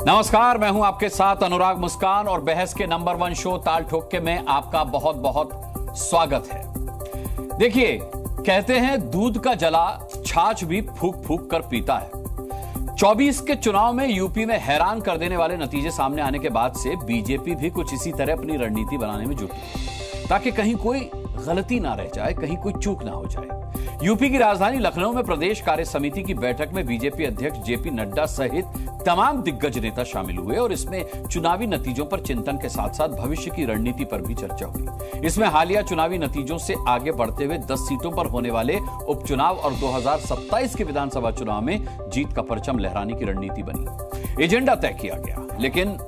नमस्कार, मैं हूं आपके साथ अनुराग मुस्कान और बहस के नंबर 1 शो ताल ठोक के में आपका बहुत बहुत स्वागत है। देखिए, कहते हैं दूध का जला छाछ भी फूंक फूंक कर पीता है। 24 के चुनाव में यूपी में हैरान कर देने वाले नतीजे सामने आने के बाद से बीजेपी भी कुछ इसी तरह अपनी रणनीति बनाने में जुटी, ताकि कहीं कोई गलती ना रह जाए, कहीं कोई चूक ना हो जाए। यूपी की राजधानी लखनऊ में प्रदेश कार्य समिति की बैठक में बीजेपी अध्यक्ष जेपी नड्डा सहित तमाम दिग्गज नेता शामिल हुए और इसमें चुनावी नतीजों पर चिंतन के साथ साथ भविष्य की रणनीति पर भी चर्चा हुई। इसमें हालिया चुनावी नतीजों से आगे बढ़ते हुए 10 सीटों पर होने वाले उपचुनाव और 2027 के विधानसभा चुनाव में जीत का परचम लहराने की रणनीति बनी, एजेंडा तय किया गया। लेकिन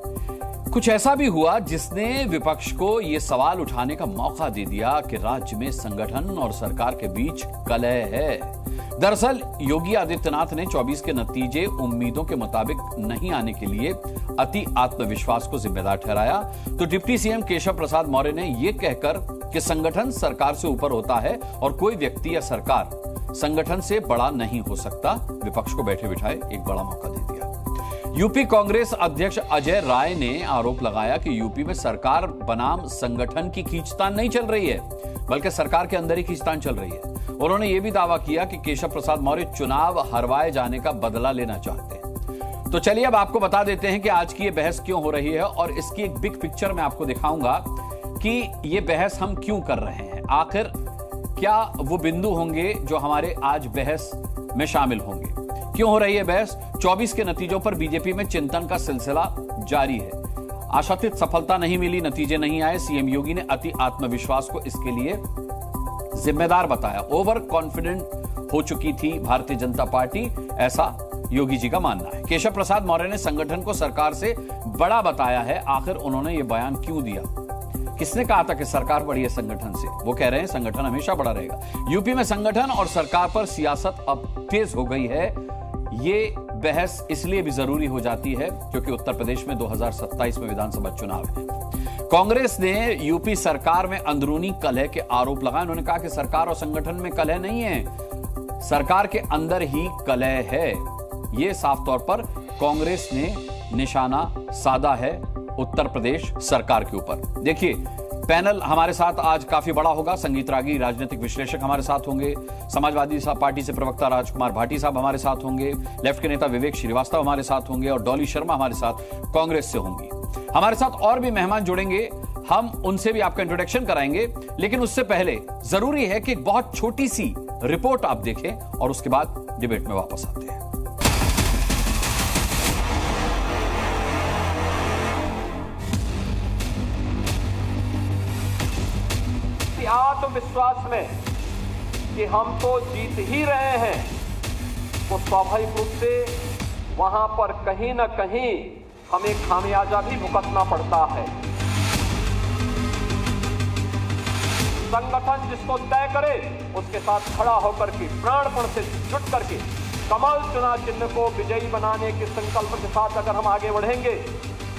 कुछ ऐसा भी हुआ जिसने विपक्ष को यह सवाल उठाने का मौका दे दिया कि राज्य में संगठन और सरकार के बीच कलह है। दरअसल योगी आदित्यनाथ ने 24 के नतीजे उम्मीदों के मुताबिक नहीं आने के लिए अति आत्मविश्वास को जिम्मेदार ठहराया, तो डिप्टी सीएम केशव प्रसाद मौर्य ने यह कहकर कि संगठन सरकार से ऊपर होता है और कोई व्यक्ति या सरकार संगठन से बड़ा नहीं हो सकता, विपक्ष को बैठे बिठाए एक बड़ा मौका दे दिया। यूपी कांग्रेस अध्यक्ष अजय राय ने आरोप लगाया कि यूपी में सरकार बनाम संगठन की खींचतान नहीं चल रही है, बल्कि सरकार के अंदर ही खींचतान चल रही है। उन्होंने यह भी दावा किया कि केशव प्रसाद मौर्य चुनाव हरवाए जाने का बदला लेना चाहते हैं। तो चलिए अब आपको बता देते हैं कि आज की यह बहस क्यों हो रही है और इसकी एक बिग पिक्चर मैं आपको दिखाऊंगा कि यह बहस हम क्यों कर रहे हैं। आखिर क्या वो बिंदु होंगे जो हमारे आज बहस में शामिल होंगे। क्यों हो रही है बहस? 24 के नतीजों पर बीजेपी में चिंतन का सिलसिला जारी है। आशातीत सफलता नहीं मिली, नतीजे नहीं आए। सीएम योगी ने अति आत्मविश्वास को इसके लिए जिम्मेदार बताया। ओवर कॉन्फिडेंट हो चुकी थी भारतीय जनता पार्टी, ऐसा योगी जी का मानना है। केशव प्रसाद मौर्य ने संगठन को सरकार से बड़ा बताया है। आखिर उन्होंने यह बयान क्यों दिया? किसने कहा था कि सरकार बड़ी है संगठन से? वो कह रहे हैं संगठन हमेशा बड़ा रहेगा। यूपी में संगठन और सरकार पर सियासत अब तेज हो गई है। ये बहस इसलिए भी जरूरी हो जाती है क्योंकि उत्तर प्रदेश में 2027 में विधानसभा चुनाव है। कांग्रेस ने यूपी सरकार में अंदरूनी कलह के आरोप लगाए। उन्होंने कहा कि सरकार और संगठन में कलह नहीं है, सरकार के अंदर ही कलह है। यह साफ तौर पर कांग्रेस ने निशाना साधा है उत्तर प्रदेश सरकार के ऊपर। देखिए, पैनल हमारे साथ आज काफी बड़ा होगा। संगीत रागी राजनीतिक विश्लेषक हमारे साथ होंगे, समाजवादी पार्टी से प्रवक्ता राजकुमार भाटी साहब हमारे साथ होंगे, लेफ्ट के नेता विवेक श्रीवास्तव हमारे साथ होंगे और डॉली शर्मा हमारे साथ कांग्रेस से होंगी। हमारे साथ और भी मेहमान जुड़ेंगे, हम उनसे भी आपका इंट्रोडक्शन कराएंगे। लेकिन उससे पहले जरूरी है कि एक बहुत छोटी सी रिपोर्ट आप देखें और उसके बाद डिबेट में वापस आते हैं। आत्मविश्वास में कि हम तो जीत ही रहे हैं, तो स्वाभाविक रूप से वहां पर कहीं ना कहीं हमें खामियाजा भी भुगतना पड़ता है। संगठन जिसको तय करे उसके साथ खड़ा होकर के प्राणपण से जुट करके कमल चुनाव चिन्ह को विजयी बनाने के संकल्प के साथ अगर हम आगे बढ़ेंगे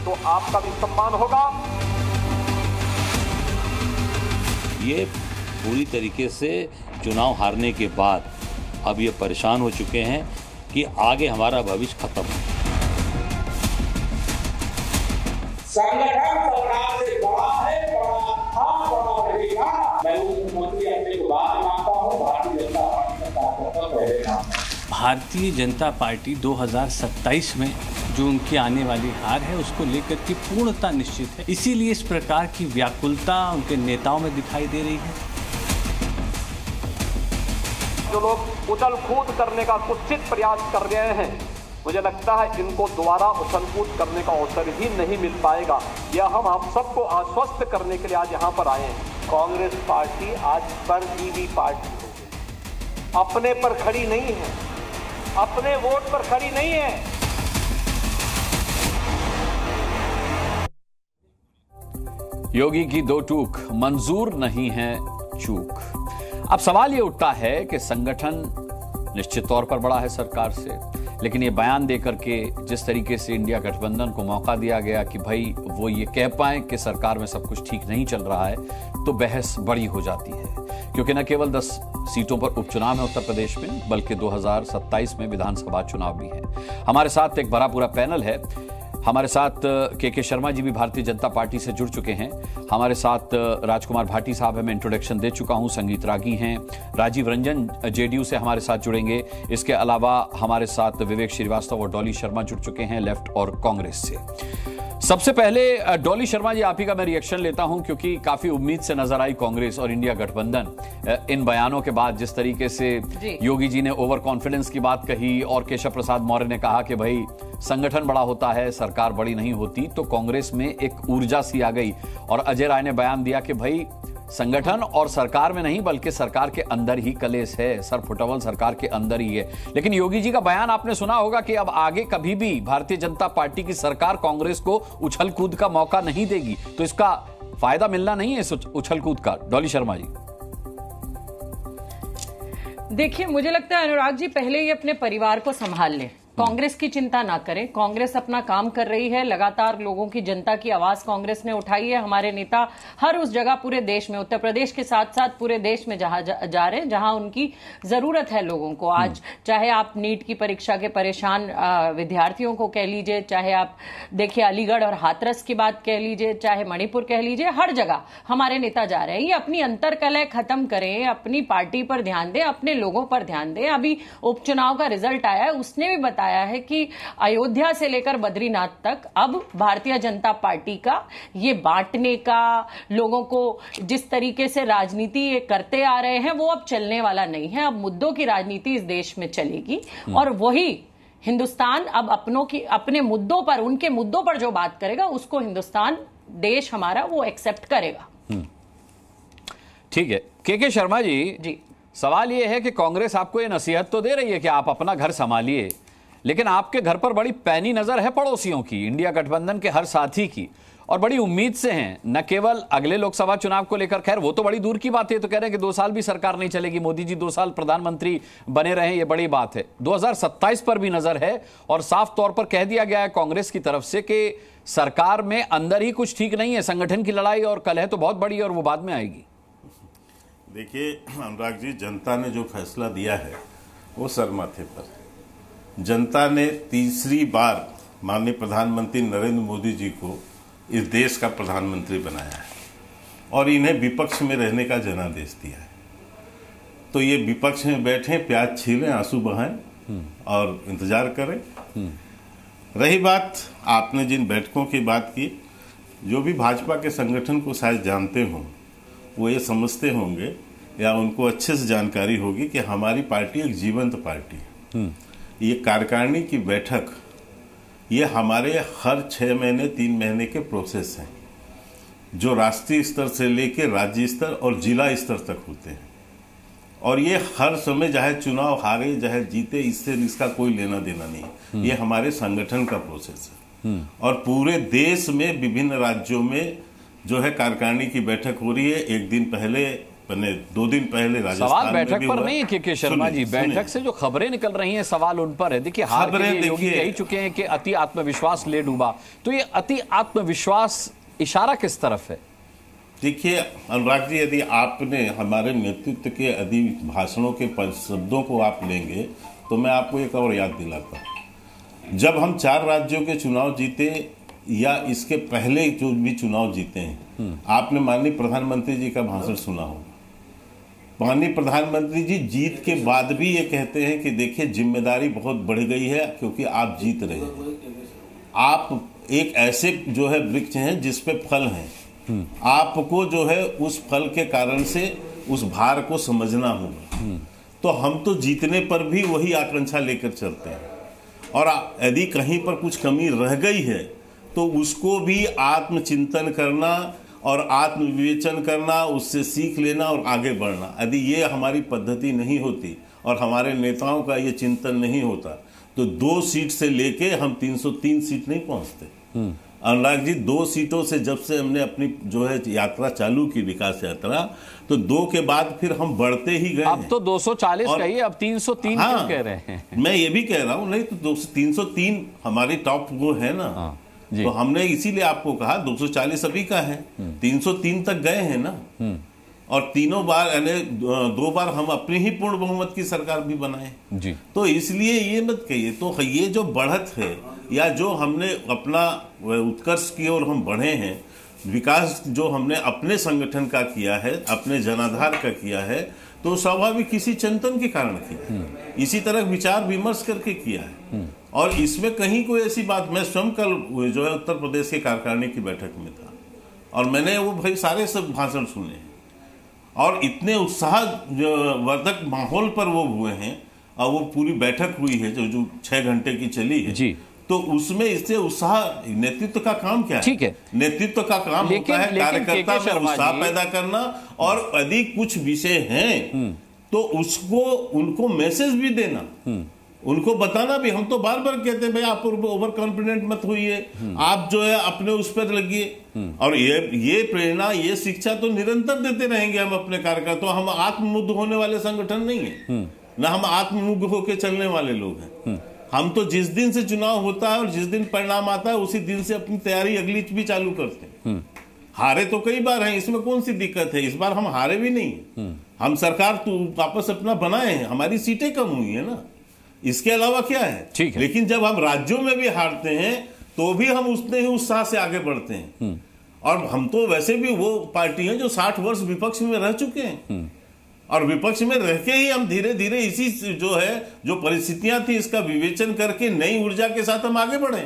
तो आपका भी सम्मान होगा। ये पूरी तरीके से चुनाव हारने के बाद अब ये परेशान हो चुके हैं कि आगे हमारा भविष्य खत्म है। संगठन सरकार से बड़ा है, बड़ा था, बड़ा रहेगा। मैं मुख्यमंत्री अपने को बात मानता हूँ। भारतीय जनता पार्टी 2027 में जो उनकी आने वाली हार है उसको लेकर के पूर्णता निश्चित है। इसीलिए इस प्रकार की व्याकुलता उनके नेताओं में दिखाई दे रही है। जो लोग उछल कूद करने का कुत्सित प्रयास कर रहे हैं, मुझे लगता है इनको दोबारा उछल कूद करने का अवसर ही नहीं मिल पाएगा। यह हम आप सबको आश्वस्त करने के लिए आज यहाँ पर आए हैं। कांग्रेस पार्टी आज परजीवी पार्टी हो गई, अपने पर खड़ी नहीं है, अपने वोट पर खड़ी नहीं है। योगी की दो टूक, मंजूर नहीं है चूक। अब सवाल यह उठता है कि संगठन निश्चित तौर पर बड़ा है सरकार से, लेकिन ये बयान देकर के जिस तरीके से इंडिया गठबंधन को मौका दिया गया कि भाई वो ये कह पाए कि सरकार में सब कुछ ठीक नहीं चल रहा है, तो बहस बड़ी हो जाती है। क्योंकि न केवल 10 सीटों पर उपचुनाव है उत्तर प्रदेश में, बल्कि 2027 में विधानसभा चुनाव भी है। हमारे साथ एक बड़ा पूरा पैनल है। हमारे साथ के शर्मा जी भी भारतीय जनता पार्टी से जुड़ चुके हैं। हमारे साथ राजकुमार भाटी साहब है, मैं इंट्रोडक्शन दे चुका हूं, संगीत रागी हैं। राजीव रंजन जेडीयू से हमारे साथ जुड़ेंगे। इसके अलावा हमारे साथ विवेक श्रीवास्तव और डॉली शर्मा जुड़ चुके हैं लेफ्ट और कांग्रेस से। सबसे पहले डॉली शर्मा जी, आप ही का मैं रिएक्शन लेता हूं, क्योंकि काफी उम्मीद से नजर आई कांग्रेस और इंडिया गठबंधन इन बयानों के बाद। जिस तरीके से योगी जी ने ओवर कॉन्फिडेंस की बात कही और केशव प्रसाद मौर्य ने कहा कि भाई संगठन बड़ा होता है, सरकार बड़ी नहीं होती, तो कांग्रेस में एक ऊर्जा सी आ गई। और अजय राय ने बयान दिया कि भाई संगठन और सरकार में नहीं बल्कि सरकार के अंदर ही कलेश है, सर फुटबॉल सरकार के अंदर ही है। लेकिन योगी जी का बयान आपने सुना होगा कि अब आगे कभी भी भारतीय जनता पार्टी की सरकार कांग्रेस को उछल कूद का मौका नहीं देगी, तो इसका फायदा मिलना नहीं है इस उछल कूद का। डॉली शर्मा जी, देखिए, मुझे लगता है अनुराग जी पहले ही अपने परिवार को संभाल लें, कांग्रेस की चिंता ना करें। कांग्रेस अपना काम कर रही है, लगातार लोगों की, जनता की आवाज कांग्रेस ने उठाई है। हमारे नेता हर उस जगह पूरे देश में, उत्तर प्रदेश के साथ साथ पूरे देश में जहां जा रहे हैं जहां उनकी जरूरत है लोगों को। आज चाहे आप नीट की परीक्षा के परेशान विद्यार्थियों को कह लीजिए, चाहे आप देखिए अलीगढ़ और हाथरस की बात कह लीजिए, चाहे मणिपुर कह लीजिए, हर जगह हमारे नेता जा रहे हैं। ये अपनी अंतर्कलह खत्म करें, अपनी पार्टी पर ध्यान दें, अपने लोगों पर ध्यान दें। अभी उपचुनाव का रिजल्ट आया है, उसने भी बताया है कि अयोध्या से लेकर बद्रीनाथ तक अब भारतीय जनता पार्टी का ये बांटने का, लोगों को जिस तरीके से राजनीति ये करते आ रहे हैं वो अब चलने वाला नहीं है। अब मुद्दों की राजनीति इस देश में चलेगी और वही हिंदुस्तान अब अपने मुद्दों पर, उनके मुद्दों पर जो बात करेगा उसको हिंदुस्तान, देश हमारा, वो एक्सेप्ट करेगा। ठीक है। के शर्मा जी, सवाल यह है कि कांग्रेस आपको ये नसीहत तो दे रही है कि आप अपना घर संभालिए, लेकिन आपके घर पर बड़ी पैनी नजर है पड़ोसियों की, इंडिया गठबंधन के हर साथी की, और बड़ी उम्मीद से हैं, न केवल अगले लोकसभा चुनाव को लेकर, खैर वो तो बड़ी दूर की बात है, तो कह रहे हैं कि 2 साल भी सरकार नहीं चलेगी, मोदी जी 2 साल प्रधानमंत्री बने रहे, ये बड़ी बात है। 2027 पर भी नजर है और साफ तौर पर कह दिया गया है कांग्रेस की तरफ से कि सरकार में अंदर ही कुछ ठीक नहीं है, संगठन की लड़ाई और कलह तो बहुत बड़ी है और वो बाद में आएगी। देखिए अनुराग जी, जनता ने जो फैसला दिया है वो सर माथे पर है। जनता ने तीसरी बार माननीय प्रधानमंत्री नरेंद्र मोदी जी को इस देश का प्रधानमंत्री बनाया है और इन्हें विपक्ष में रहने का जनादेश दिया है। तो ये विपक्ष में बैठे, प्याज छीलें, आंसू बहाएं और इंतजार करें। रही बात आपने जिन बैठकों की बात की, जो भी भाजपा के संगठन को शायद जानते हों वो ये समझते होंगे या उनको अच्छे से जानकारी होगी कि हमारी पार्टी एक जीवंत पार्टी है। ये कार्यकारिणी की बैठक ये हमारे हर 6 महीने 3 महीने के प्रोसेस हैं, जो राष्ट्रीय स्तर से लेकर राज्य स्तर और जिला स्तर तक होते हैं। और ये हर समय चाहे चुनाव हारे चाहे जीते, इससे इसका कोई लेना देना नहीं। ये हमारे संगठन का प्रोसेस है और पूरे देश में विभिन्न राज्यों में जो है कार्यकारिणी की बैठक हो रही है। एक दिन पहले, 2 दिन पहले राजस्थान सवाल बैठक पर नहीं है के शर्मा जी, बैठक से जो खबरें निकल रही हैं सवाल उन पर है। देखिए, हार के लिए योगी कह चुके हैं कि अति आत्मविश्वास ले डूबा, तो ये अति आत्मविश्वास इशारा किस तरफ है? देखिए अनुराग जी, यदि आपने हमारे नेतृत्व के यदि भाषणों के शब्दों को आप लेंगे तो मैं आपको एक और याद दिलाता हूं। जब हम 4 राज्यों के चुनाव जीते या इसके पहले जो भी चुनाव जीते हैं, आपने माननीय प्रधानमंत्री जी का भाषण सुना होगा। माननीय प्रधानमंत्री जी जीत के बाद भी ये कहते हैं कि देखिए जिम्मेदारी बहुत बढ़ गई है क्योंकि आप जीत रहे हैं। आप एक ऐसे जो है वृक्ष हैं जिस पे फल हैं, आपको जो है उस फल के कारण से उस भार को समझना होगा। तो हम तो जीतने पर भी वही आकांक्षा लेकर चलते हैं और यदि कहीं पर कुछ कमी रह गई है तो उसको भी आत्मचिंतन करना और आत्मविवेचन करना, उससे सीख लेना और आगे बढ़ना। यदि ये हमारी पद्धति नहीं होती और हमारे नेताओं का ये चिंतन नहीं होता तो 2 सीट से लेके हम 303 सीट नहीं पहुंचते। अनुराग जी, 2 सीटों से जब से हमने अपनी जो है यात्रा चालू की, विकास यात्रा, तो 2 के बाद फिर हम बढ़ते ही गए। अब तो 240 कहिए, अब 303 क्यों कह रहे हैं? मैं ये भी कह रहा हूँ, नहीं तो 303 हमारी टॉप वो है ना। तो हमने इसीलिए आपको कहा 240 अभी का है, 303 तक गए हैं ना। और तीनों बार यानी 2 बार हम अपनी ही पूर्ण बहुमत की सरकार भी बनाए जी। तो इसलिए ये मत कहिए, तो ये जो बढ़त है या जो हमने अपना उत्कर्ष की ओर हम बढ़े हैं, विकास जो हमने अपने संगठन का किया है, अपने जनाधार का किया है, तो स्वाभाविक किसी चिंतन के कारण किया, इसी तरह विचार विमर्श करके किया है। और इसमें कहीं कोई ऐसी बात, मैं स्वयं कल जो है उत्तर प्रदेश के कार्यकारिणी की बैठक में था और मैंने वो भाई सारे सब भाषण सुने हैं और इतने उत्साहवर्धक माहौल पर वो हुए हैं और वो पूरी बैठक हुई है जो 6 घंटे की चली है जी। तो उसमें इससे उत्साह, नेतृत्व का काम क्या है? ठीक है, नेतृत्व का काम होता है कार्यकर्ता में उत्साह पैदा करना, और यदि कुछ विषय हैं तो उसको उनको मैसेज भी देना, उनको बताना भी। हम तो बार बार कहते हैं भाई आप ओवर कॉन्फिडेंट मत होइए, आप जो है अपने उस पर लगिए, और ये प्रेरणा, ये शिक्षा तो निरंतर देते रहेंगे हम अपने कार्यकर्ता। तो हम आत्ममुग्ध होने वाले संगठन नहीं है, ना हम आत्ममुग्ध होकर चलने वाले लोग हैं। हम तो जिस दिन से चुनाव होता है और जिस दिन परिणाम आता है उसी दिन से अपनी तैयारी अगली भी चालू करते हैं। हारे तो कई बार हैं, इसमें कौन सी दिक्कत है? इस बार हम हारे भी नहीं, हम सरकार तो वापस अपना बनाए हैं, हमारी सीटें कम हुई है ना, इसके अलावा क्या है? ठीक है। लेकिन जब हम राज्यों में भी हारते हैं तो भी हम उतने ही उत्साह से आगे बढ़ते हैं। और हम तो वैसे भी वो पार्टी हैं जो 60 वर्ष विपक्ष में रह चुके हैं, और विपक्ष में रह के ही हम धीरे धीरे इसी जो है जो परिस्थितियां थी इसका विवेचन करके नई ऊर्जा के साथ हम आगे बढ़े,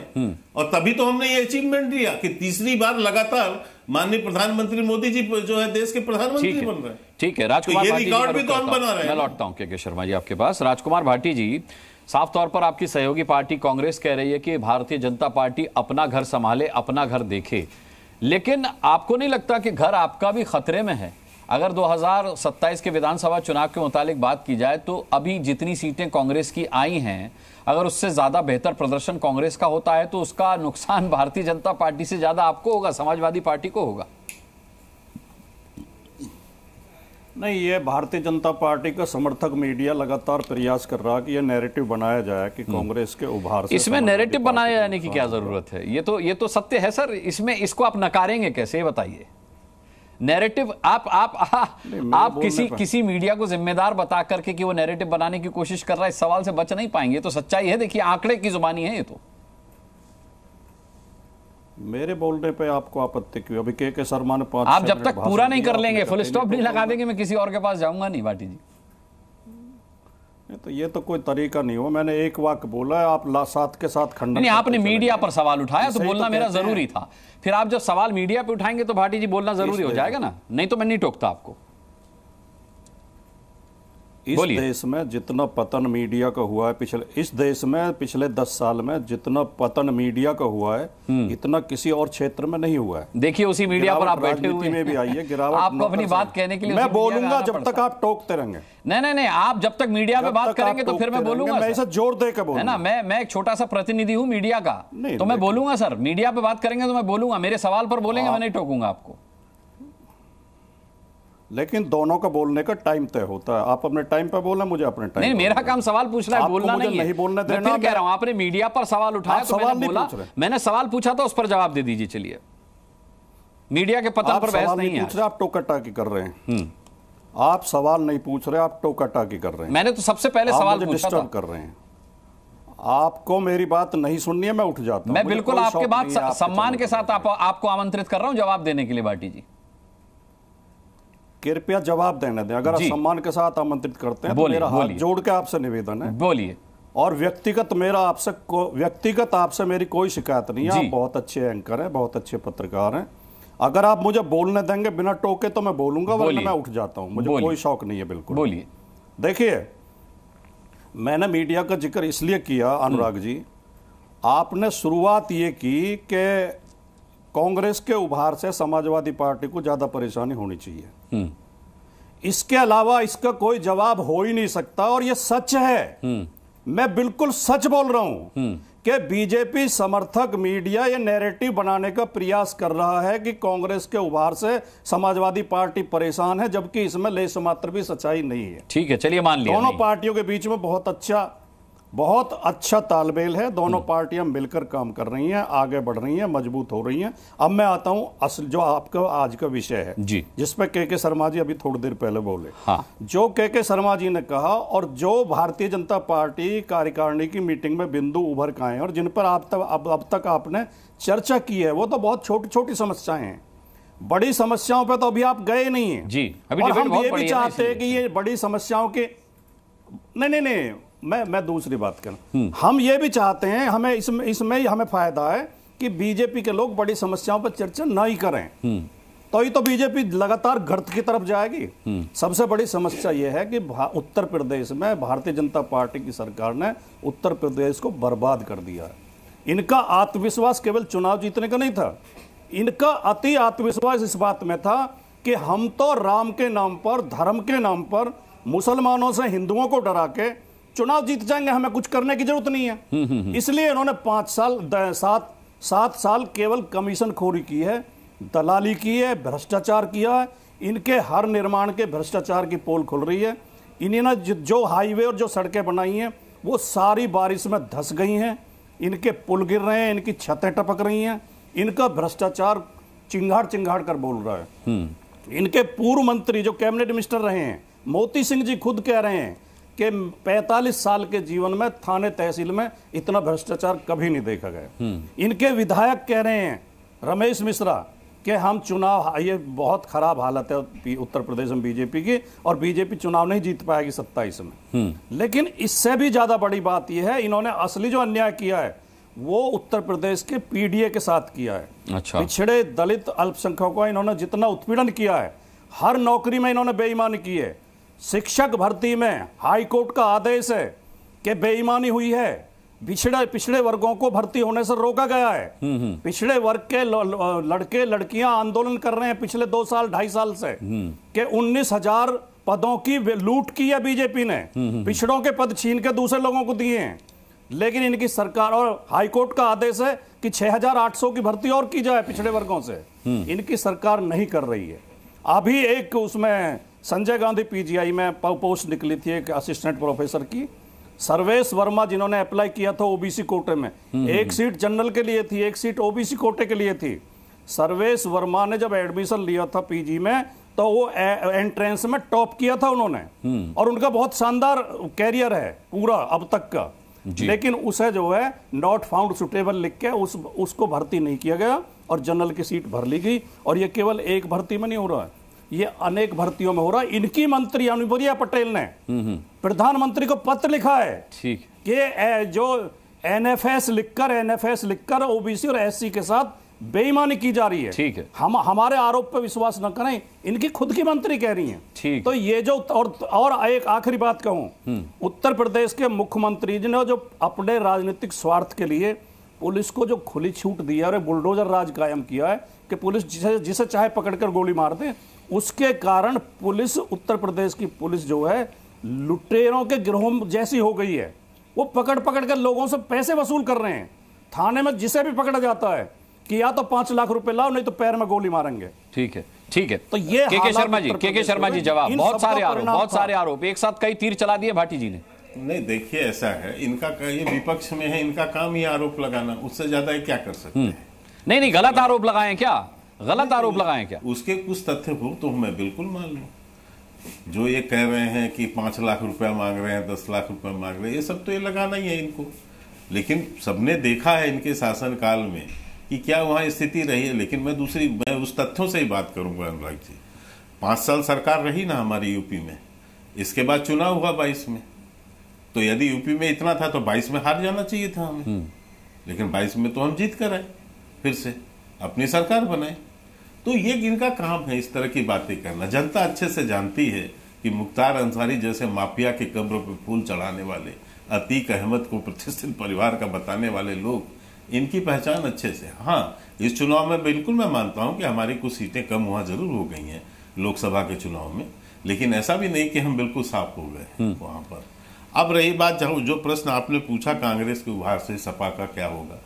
और तभी तो हमने ये अचीवमेंट दिया कि तीसरी बार लगातार माननीय प्रधानमंत्री मोदी जी जो है देश के प्रधानमंत्री बन रहे हैं। ठीक है, राजकुमार भाटी, ये रिकॉर्ड भी तो हम बना रहे हैं। मैं लौटता हूं के शर्मा जी आपके पास। राजकुमार भाटी जी, साफ तौर पर आपकी सहयोगी पार्टी कांग्रेस कह रही है कि भारतीय जनता पार्टी अपना घर संभाले, अपना घर देखे, लेकिन आपको नहीं लगता कि घर आपका भी खतरे में है? अगर 2027 के विधानसभा चुनाव के मुतालिक बात की जाए तो अभी जितनी सीटें कांग्रेस की आई हैं, अगर उससे ज्यादा बेहतर प्रदर्शन कांग्रेस का होता है तो उसका नुकसान भारतीय जनता पार्टी से ज्यादा आपको होगा, समाजवादी पार्टी को होगा? नहीं, ये भारतीय जनता पार्टी का समर्थक मीडिया लगातार प्रयास कर रहा है कि ये नैरेटिव बनाया जाए कि कांग्रेस के उभार से। इसमें नैरेटिव बनाए जाने की क्या जरूरत है? ये तो सत्य है सर, इसमें इसको आप नकारेंगे कैसे, ये बताइए। नैरेटिव आप किसी मीडिया को जिम्मेदार बता करके कि वो नैरेटिव बनाने की कोशिश कर रहा है, इस सवाल से बच नहीं पाएंगे। तो सच्चाई है, देखिए आंकड़े की जुबानी है ये। तो मेरे बोलने पे आपको आपत्ति क्यों? अभी के शर्मा ने 5 आप जब तक पूरा नहीं कर लेंगे, फुल स्टॉप नहीं लगा देंगे, मैं किसी और के पास जाऊंगा नहीं भाटी जी। तो ये तो कोई तरीका नहीं हो, मैंने एक वाक्य बोला है, आप साथ के साथ खंडन नहीं, आपने मीडिया पर सवाल उठाया तो बोलना मेरा जरूरी था। फिर आप जब सवाल मीडिया पे उठाएंगे तो भाटी जी बोलना जरूरी हो जाएगा ना, नहीं तो मैं नहीं टोकता आपको। इस देश में जितना पतन मीडिया का हुआ है पिछले 10 साल में जितना पतन मीडिया का हुआ है, इतना किसी और क्षेत्र में नहीं हुआ है। देखिए उसी मीडिया पर आप बैठे हुए में भी आई है गिरावट। आपको अपनी बात कहने के लिए मैं बोलूंगा जब तक आप टोकते रहेंगे। नहीं, आप जब तक मीडिया में बात करेंगे तो फिर मैं बोलूंगा। मैं इसे जोर देकर बोलूंगा, है ना, मैं एक छोटा सा प्रतिनिधि हूं मीडिया का, तो मैं बोलूंगा सर। मीडिया पे बात करेंगे तो मैं बोलूंगा, मेरे सवाल पर बोलेंगे, मैं नहीं टोकूंगा आपको। लेकिन दोनों का बोलने का टाइम तय होता है, आप अपने टाइम पे बोलें, मुझे अपने टाइम। नहीं, मेरा काम सवाल पूछना है, बोलना नहीं है। बोलने देना। मैं कह रहा हूं, आपने मीडिया पर सवाल उठाया तो मैंने बोला, मैंने सवाल पूछा था, उस पर जवाब दे दीजिए। चलिए, मीडिया के पतन पर बहस नहीं है। आप टोका टाकी कर रहे हैं, आप सवाल नहीं पूछ रहे, आप टोका टाकी कर रहे हैं। मैंने तो सबसे पहले सवाल पूछा था। कर रहे हैं, आपको मेरी बात नहीं सुननी है, मैं उठ जाता हूं। मैं बिल्कुल आपके बात सम्मान के साथ आपको आमंत्रित कर रहा हूं जवाब देने के लिए। भाटी जी कृपया जवाब देने दें। अगर आप सम्मान के साथ आमंत्रित करते हैं तो मेरा हाथ जोड़ के आपसे निवेदन है, बोलिए। और व्यक्तिगत आपसे मेरी कोई शिकायत नहीं है। आप बहुत अच्छे एंकर हैं, बहुत अच्छे पत्रकार हैं। अगर आप मुझे बोलने देंगे बिना टोके तो मैं बोलूंगा, वरना मैं उठ जाता हूं। मुझे कोई शौक नहीं है, बिल्कुल। बोलिए। देखिए, मैंने मीडिया का जिक्र इसलिए किया अनुराग जी, आपने शुरुआत ये की कि कांग्रेस के उभार से समाजवादी पार्टी को ज्यादा परेशानी होनी चाहिए। इसके अलावा इसका कोई जवाब हो ही नहीं सकता, और यह सच है। मैं बिल्कुल सच बोल रहा हूं कि बीजेपी समर्थक मीडिया ये नैरेटिव बनाने का प्रयास कर रहा है कि कांग्रेस के उभार से समाजवादी पार्टी परेशान है, जबकि इसमें लेश मात्र भी सच्चाई नहीं है। ठीक है, चलिए मान लिया। दोनों पार्टियों के बीच में बहुत अच्छा बहुत अच्छा तालमेल है, दोनों पार्टियां मिलकर काम कर रही हैं, आगे बढ़ रही हैं, मजबूत हो रही हैं। अब मैं आता हूं असल जो आपका आज का विषय है जी, जिसपे के शर्मा जी अभी थोड़ी देर पहले बोले। हाँ, जो के शर्मा जी ने कहा और जो भारतीय जनता पार्टी कार्यकारिणी की मीटिंग में बिंदु उभर के आए और जिन पर अब तक आपने चर्चा की है, वो तो बहुत छोटी छोटी समस्याएं हैं। बड़ी समस्याओं पे तो अभी आप गए नहीं है जी। अभी और डिबेट हम बहुत ये बड़ी भी है ना, चाहते हैं कि ये बड़ी समस्याओं के नहीं मैं दूसरी बात करूं। हम ये भी चाहते हैं, हमें इसमें ही हमें फायदा है कि बीजेपी के लोग बड़ी समस्याओं पर चर्चा नहीं करें, तो ही तो बीजेपी लगातार गर्त की तरफ जाएगी। सबसे बड़ी समस्या यह है कि उत्तर प्रदेश में भारतीय जनता पार्टी की सरकार ने उत्तर प्रदेश को बर्बाद कर दिया है। इनका आत्मविश्वास केवल चुनाव जीतने का नहीं था, इनका अति आत्मविश्वास इस बात में था कि हम तो राम के नाम पर, धर्म के नाम पर मुसलमानों से हिंदुओं को डरा के चुनाव जीत जाएंगे, हमें कुछ करने की जरूरत नहीं है। इसलिए इन्होंने 7 साल केवल कमीशन खोरी की है, दलाली की है, भ्रष्टाचार किया है। इनके हर निर्माण के भ्रष्टाचार की पोल खुल रही है। इन्होंने जो हाईवे और जो सड़कें बनाई हैं वो सारी बारिश में धंस गई हैं, इनके पुल गिर रहे हैं, इनकी छतें टपक रही हैं। इनका भ्रष्टाचार चिंगाड़ चिंगाड़ कर बोल रहा है। इनके पूर्व मंत्री जो कैबिनेट मिनिस्टर रहे हैं, मोती सिंह जी खुद कह रहे हैं कि 45 साल के जीवन में थाने तहसील में इतना भ्रष्टाचार कभी नहीं देखा गया। इनके विधायक कह रहे हैं, रमेश मिश्रा, कि हम चुनाव, ये बहुत खराब हालत है उत्तर प्रदेश में बीजेपी की और बीजेपी चुनाव नहीं जीत पाएगी 27 में। लेकिन इससे भी ज्यादा बड़ी बात यह है, इन्होंने असली जो अन्याय किया है वो उत्तर प्रदेश के पीडीए के साथ किया है। अच्छा। पिछड़े दलित अल्पसंख्यकों का इन्होंने जितना उत्पीड़न किया है, हर नौकरी में इन्होंने बेईमानी की है। शिक्षक भर्ती में हाई कोर्ट का आदेश है कि बेईमानी हुई है, पिछड़े वर्गों को भर्ती होने से रोका गया है। पिछड़े वर्ग के लड़के लड़कियां आंदोलन कर रहे हैं पिछले 2 साल 2.5 साल से कि 19,000 पदों की लूट की है बीजेपी ने, पिछड़ों के पद छीन के दूसरे लोगों को दिए हैं। लेकिन इनकी सरकार, और हाईकोर्ट का आदेश है कि 6,800 की भर्ती और की जाए पिछड़े वर्गों से, इनकी सरकार नहीं कर रही है। अभी एक उसमें संजय गांधी पीजीआई में पोस्ट निकली थी एक असिस्टेंट प्रोफेसर की, सर्वेश वर्मा जिन्होंने अप्लाई किया था ओबीसी कोटे में, एक सीट जनरल के लिए थी, एक सीट ओबीसी कोटे के लिए थी। सर्वेश वर्मा ने जब एडमिशन लिया था पीजी में तो वो एंट्रेंस में टॉप किया था उन्होंने, और उनका बहुत शानदार कैरियर है पूरा अब तक का। लेकिन उसे जो है नॉट फाउंड सुटेबल लिख के उसको भर्ती नहीं किया गया और जनरल की सीट भर ली गई। और ये केवल एक भर्ती में नहीं हो रहा है, ये अनेक भर्तियों में हो रहा है। इनकी मंत्री अनुप्रिया पटेल ने प्रधानमंत्री को पत्र लिखा है कि जो एनएफएस लिखकर ओबीसी और एससी के साथ बेईमानी की जा रही है। ठीक है, हमारे आरोप पर विश्वास न करें, इनकी खुद की मंत्री कह रही हैं। ठीक, तो ये जो और एक आखिरी बात कहूं, उत्तर प्रदेश के मुख्यमंत्री जी ने जो अपने राजनीतिक स्वार्थ के लिए पुलिस को जो खुली छूट दी है और बुलडोजर राज कायम किया है कि पुलिस जिसे चाहे पकड़कर गोली मार दे, उसके कारण पुलिस, उत्तर प्रदेश की पुलिस जो है लुटेरों के गिरोह जैसी हो गई है। वो पकड़ कर लोगों से पैसे वसूल कर रहे हैं। थाने में जिसे भी पकड़ा जाता है कि या तो 5 लाख रुपए लाओ, नहीं तो पैर में गोली मारेंगे। ठीक है, ठीक है। तो ये के शर्मा जी जवाब, बहुत सारे आरोप एक साथ कई तीर चला दिए भाटी जी ने। नहीं, देखिए ऐसा है, इनका ये विपक्ष में है, इनका काम ही आरोप लगाना, उससे ज्यादा क्या कर सकते हैं। नहीं, गलत आरोप लगाएं क्या? गलत आरोप लगाएं क्या? उसके कुछ तथ्य हो तो मैं बिल्कुल मान लूं। जो ये कह रहे हैं कि 5 लाख रुपया मांग रहे हैं, 10 लाख रुपया मांग रहे हैं, ये सब तो ये लगाना ही है इनको। लेकिन सबने देखा है इनके शासनकाल में कि क्या वहां स्थिति रही है। लेकिन मैं उस तथ्यों से ही बात करूंगा अनुराग जी। 5 साल सरकार रही ना हमारी यूपी में, इसके बाद चुनाव हुआ 22 में, तो यदि यूपी में इतना था तो 22 में हार जाना चाहिए था हमें। लेकिन 22 में तो हम जीत कर आए, फिर से अपनी सरकार बनाए। तो ये इनका काम है इस तरह की बातें करना। जनता अच्छे से जानती है कि मुख्तार अंसारी जैसे माफिया के कब्र पर फूल चढ़ाने वाले, अतीक अहमद को प्रतिष्ठित परिवार का बताने वाले लोग, इनकी पहचान अच्छे से। हाँ, इस चुनाव में बिल्कुल मैं मानता हूं कि हमारी कुछ सीटें कम वहां जरूर हो गई हैं लोकसभा के चुनाव में, लेकिन ऐसा भी नहीं कि हम बिल्कुल साफ हो गए वहां पर। अब रही बात जो प्रश्न आपने पूछा कांग्रेस के उभार से सपा का क्या होगा,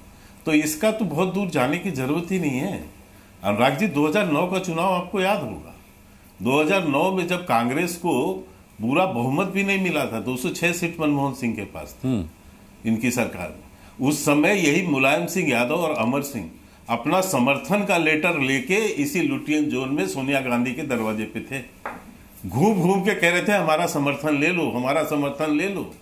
तो इसका तो बहुत दूर जाने की जरूरत ही नहीं है। अनुराग जी, 2009 का चुनाव आपको याद होगा। 2009 में जब कांग्रेस को पूरा बहुमत भी नहीं मिला था, 206 सीट मनमोहन सिंह के पास थी, इनकी सरकार में। उस समय यही मुलायम सिंह यादव और अमर सिंह अपना समर्थन का लेटर लेके इसी लुटियन जोन में सोनिया गांधी के दरवाजे पे थे, घूम घूम के कह रहे थे हमारा समर्थन ले लो, हमारा समर्थन ले लो।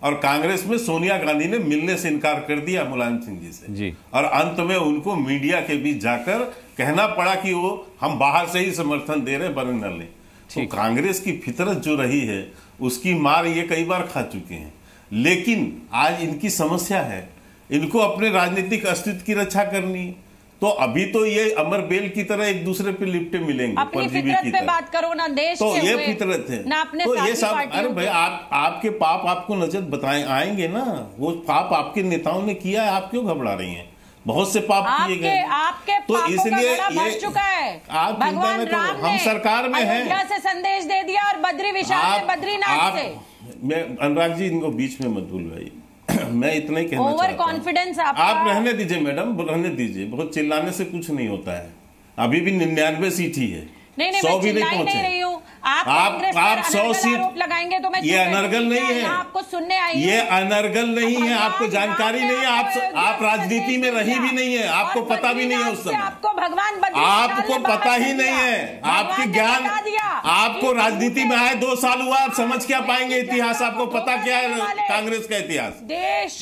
और कांग्रेस में सोनिया गांधी ने मिलने से इनकार कर दिया मुलायम सिंह जी से जी। और अंत में उनको मीडिया के बीच जाकर कहना पड़ा कि वो हम बाहर से ही समर्थन दे रहे, बरंग न ले। तो कांग्रेस की फितरत जो रही है उसकी मार ये कई बार खा चुके हैं, लेकिन आज इनकी समस्या है, इनको अपने राजनीतिक अस्तित्व की रक्षा करनी है। तो अभी तो ये अमर बेल की तरह एक दूसरे पे लिपटे मिलेंगे, अपनी फितरत पे बात करो ना, देश तो के ये हुए, फितरत है ना अपने तो ये साथी सब। पार्टियों अरे भाई आपके पाप आपको नजर बताए आएंगे ना, वो पाप आपके नेताओं ने किया है, आप क्यों घबरा रही हैं? बहुत से पाप किए गए, आपके तो इसलिए भर चुका है। आप चिंता न करो, हम सरकार में हैं। अयोध्या से संदेश दे दिया और बद्री विशाल से बद्रीनाथ से। मैं अनुराग जी इनको बीच में मत भूलवाइए, मैं इतना ही कहना चाहता हूं। ओवर कॉन्फिडेंस आप रहने दीजिए मैडम, रहने दीजिए, बहुत चिल्लाने से कुछ नहीं होता है। अभी भी 99 सीट ही है, नहीं 100 भी नहीं नहीं पहुंचे। रही हूँ। आप 100 सीट लगाएंगे तो मैं ये अनर्गल नहीं है, आपको सुनने आई, ये अनर्गल नहीं है, आपको जानकारी नहीं है, आप राजनीति में रही भी नहीं है, आपको पता भी नहीं है उस समय, आपको भगवान आपको पता ही नहीं है, आपके ज्ञान, आपको राजनीति में आए 2 साल हुआ, आप समझ क्या पाएंगे इतिहास? आपको पता क्या है कांग्रेस का इतिहास?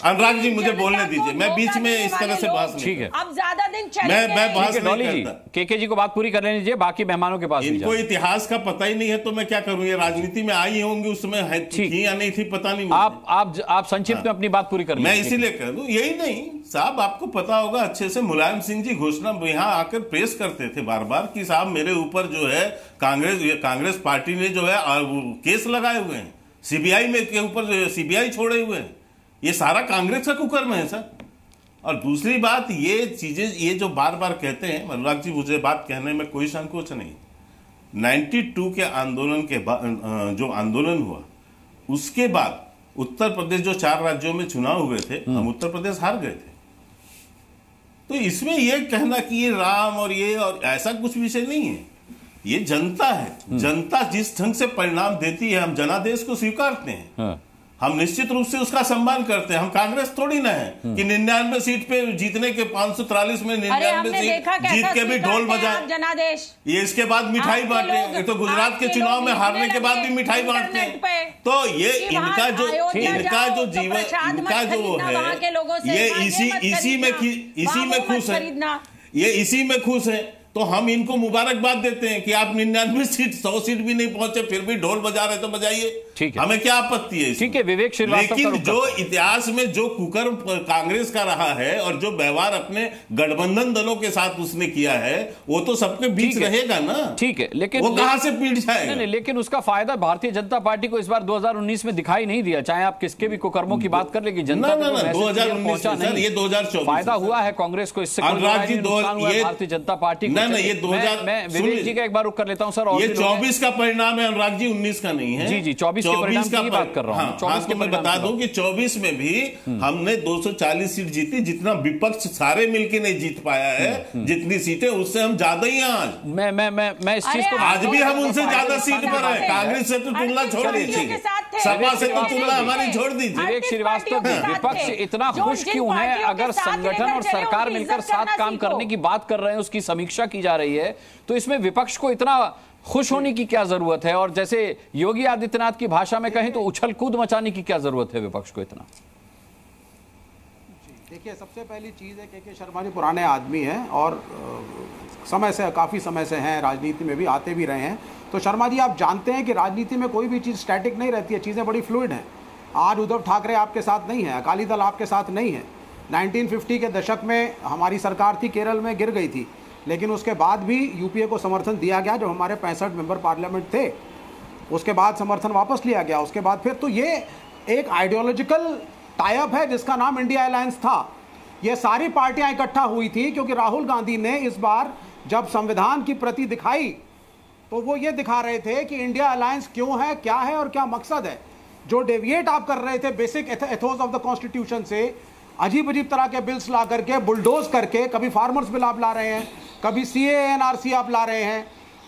अनुराग जी मुझे बोलने दीजिए, मैं बीच में इस तरह से बहस नहीं। ठीक है, अब ज्यादा दिन मैं बहस नहीं करता। केके जी को बात पूरी कर लेने दीजिए, बाकी मेहमानों के पास इनको इतिहास का पता ही नहीं है तो मैं क्या करूं? ये राजनीति में आई होंगी, उसमें थी या नहीं थी पता नहीं। आप संक्षिप्त में अपनी बात पूरी कर मैं इसीलिए कह दूं, यही नहीं साहब, आपको पता होगा अच्छे से, मुलायम सिंह जी घोषणा यहां आकर प्रेस करते थे बार बार कि साहब मेरे ऊपर जो है कांग्रेस पार्टी ने जो है केस लगाए हुए हैं, सीबीआई में के ऊपर सीबीआई छोड़े हुए हैं, ये सारा कांग्रेस का कुकर्म है सर। और दूसरी बात, ये चीजें ये जो बार बार कहते हैं, अनुराग जी मुझे बात कहने में कोई संकोच नहीं। 92 के आंदोलन के बाद जो आंदोलन हुआ उसके बाद उत्तर प्रदेश जो 4 राज्यों में चुनाव हुए थे, हम उत्तर प्रदेश हार गए थे। तो इसमें यह कहना कि ये राम और ये और ऐसा कुछ विषय नहीं है, ये जनता है। जनता जिस ढंग से परिणाम देती है हम जनादेश को स्वीकारते हैं, हम निश्चित रूप से उसका सम्मान करते हैं। हम कांग्रेस थोड़ी ना है कि 99 सीट पे जीतने के 543 में 99 सीट जीत के भी ढोल बजाए जनादेश, ये इसके बाद मिठाई बांटे हैं। तो गुजरात के चुनाव में हारने के बाद भी मिठाई बांटते हैं। तो ये इनका जो जीवन, इनका जो है, ये इसी में खुश है, ये इसी में खुश है। तो हम इनको मुबारकबाद देते हैं कि आप 99 सीट 100 सीट भी नहीं पहुंचे, फिर भी ढोल बजा रहे तो बजाइए, ठीक है, हमें क्या आपत्ति है? ठीक है विवेक श्रीवास्तव। लेकिन जो इतिहास में जो कुकर्म कांग्रेस का रहा है और जो व्यवहार अपने गठबंधन दलों के साथ उसने किया है, वो तो सबके बीच रहेगा ना। ठीक है, लेकिन वो कहां से पीट जाएगा? नहीं, लेकिन उसका फायदा भारतीय जनता पार्टी को इस बार 2019 में दिखाई नहीं दिया, चाहे आप किसके भी कुकर्मों की बात कर, लेकिन जनता 2019 ये 2024 फायदा हुआ है कांग्रेस को, इससे भारतीय जनता पार्टी को। ये 2000 मैं विवेक जी का एक बार रुक कर लेता हूं सर। ये 24 का परिणाम है अनुराग जी, 19 का नहीं है। जी 24 के परिणाम की बात कर रहा हूं। 24 को मैं बता दूं कि 24 में भी हमने 240 सीट जीती, जितना विपक्ष सारे मिलकर नहीं जीत पाया है, जितनी सीटें उससे हम ज्यादा ही हैं आज। मैं इस चीज को, आज भी हम उनसे ज्यादा सीट पर है। कांग्रेस से तो तुलना छोड़ दीजिए, सपा से तो तुलना हमारी छोड़ दीजिए। विवेक श्रीवास्तव, विपक्ष इतना खुश क्यों है? अगर संगठन और सरकार मिलकर साथ काम करने की बात कर रहे हैं, उसकी समीक्षा की जा रही है, तो इसमें विपक्ष को इतना खुश होने की क्या जरूरत है? और जैसे योगी आदित्यनाथ की भाषा में कहें तो उछल कूद मचाने की क्या जरूरत है विपक्ष को इतना? देखिए, सबसे पहली चीज है के शर्मा जी पुराने आदमी हैं और काफी समय से हैं, राजनीति में भी आते भी रहे हैं। तो शर्मा जी, आप जानते हैं कि राजनीति में कोई भी चीज स्टैटिक नहीं रहती है, चीजें बड़ी फ्लूइड हैं। आज उद्धव ठाकरे आपके साथ नहीं है, अकाली दल आपके साथ नहीं है। 1950 के दशक में हमारी सरकार थी, केरल में गिर गई थी, लेकिन उसके बाद भी यूपीए को समर्थन दिया गया, जो हमारे 65 मेंबर पार्लियामेंट थे। उसके बाद समर्थन वापस लिया गया, उसके बाद फिर तो ये एक आइडियोलॉजिकल टाइप है जिसका नाम इंडिया अलायंस था। ये सारी पार्टियां इकट्ठा हुई थी क्योंकि राहुल गांधी ने इस बार जब संविधान की प्रति दिखाई तो वो ये दिखा रहे थे कि इंडिया अलायंस क्यों है, क्या है और क्या मकसद है। जो डेविएट आप कर रहे थे basic Athos of the constitution से, अजीब अजीब तरह के बिल्स ला करके, बुलडोज करके, कभी फार्मर्स बिल आप ला रहे हैं, कभी CAA NRC आप ला रहे हैं,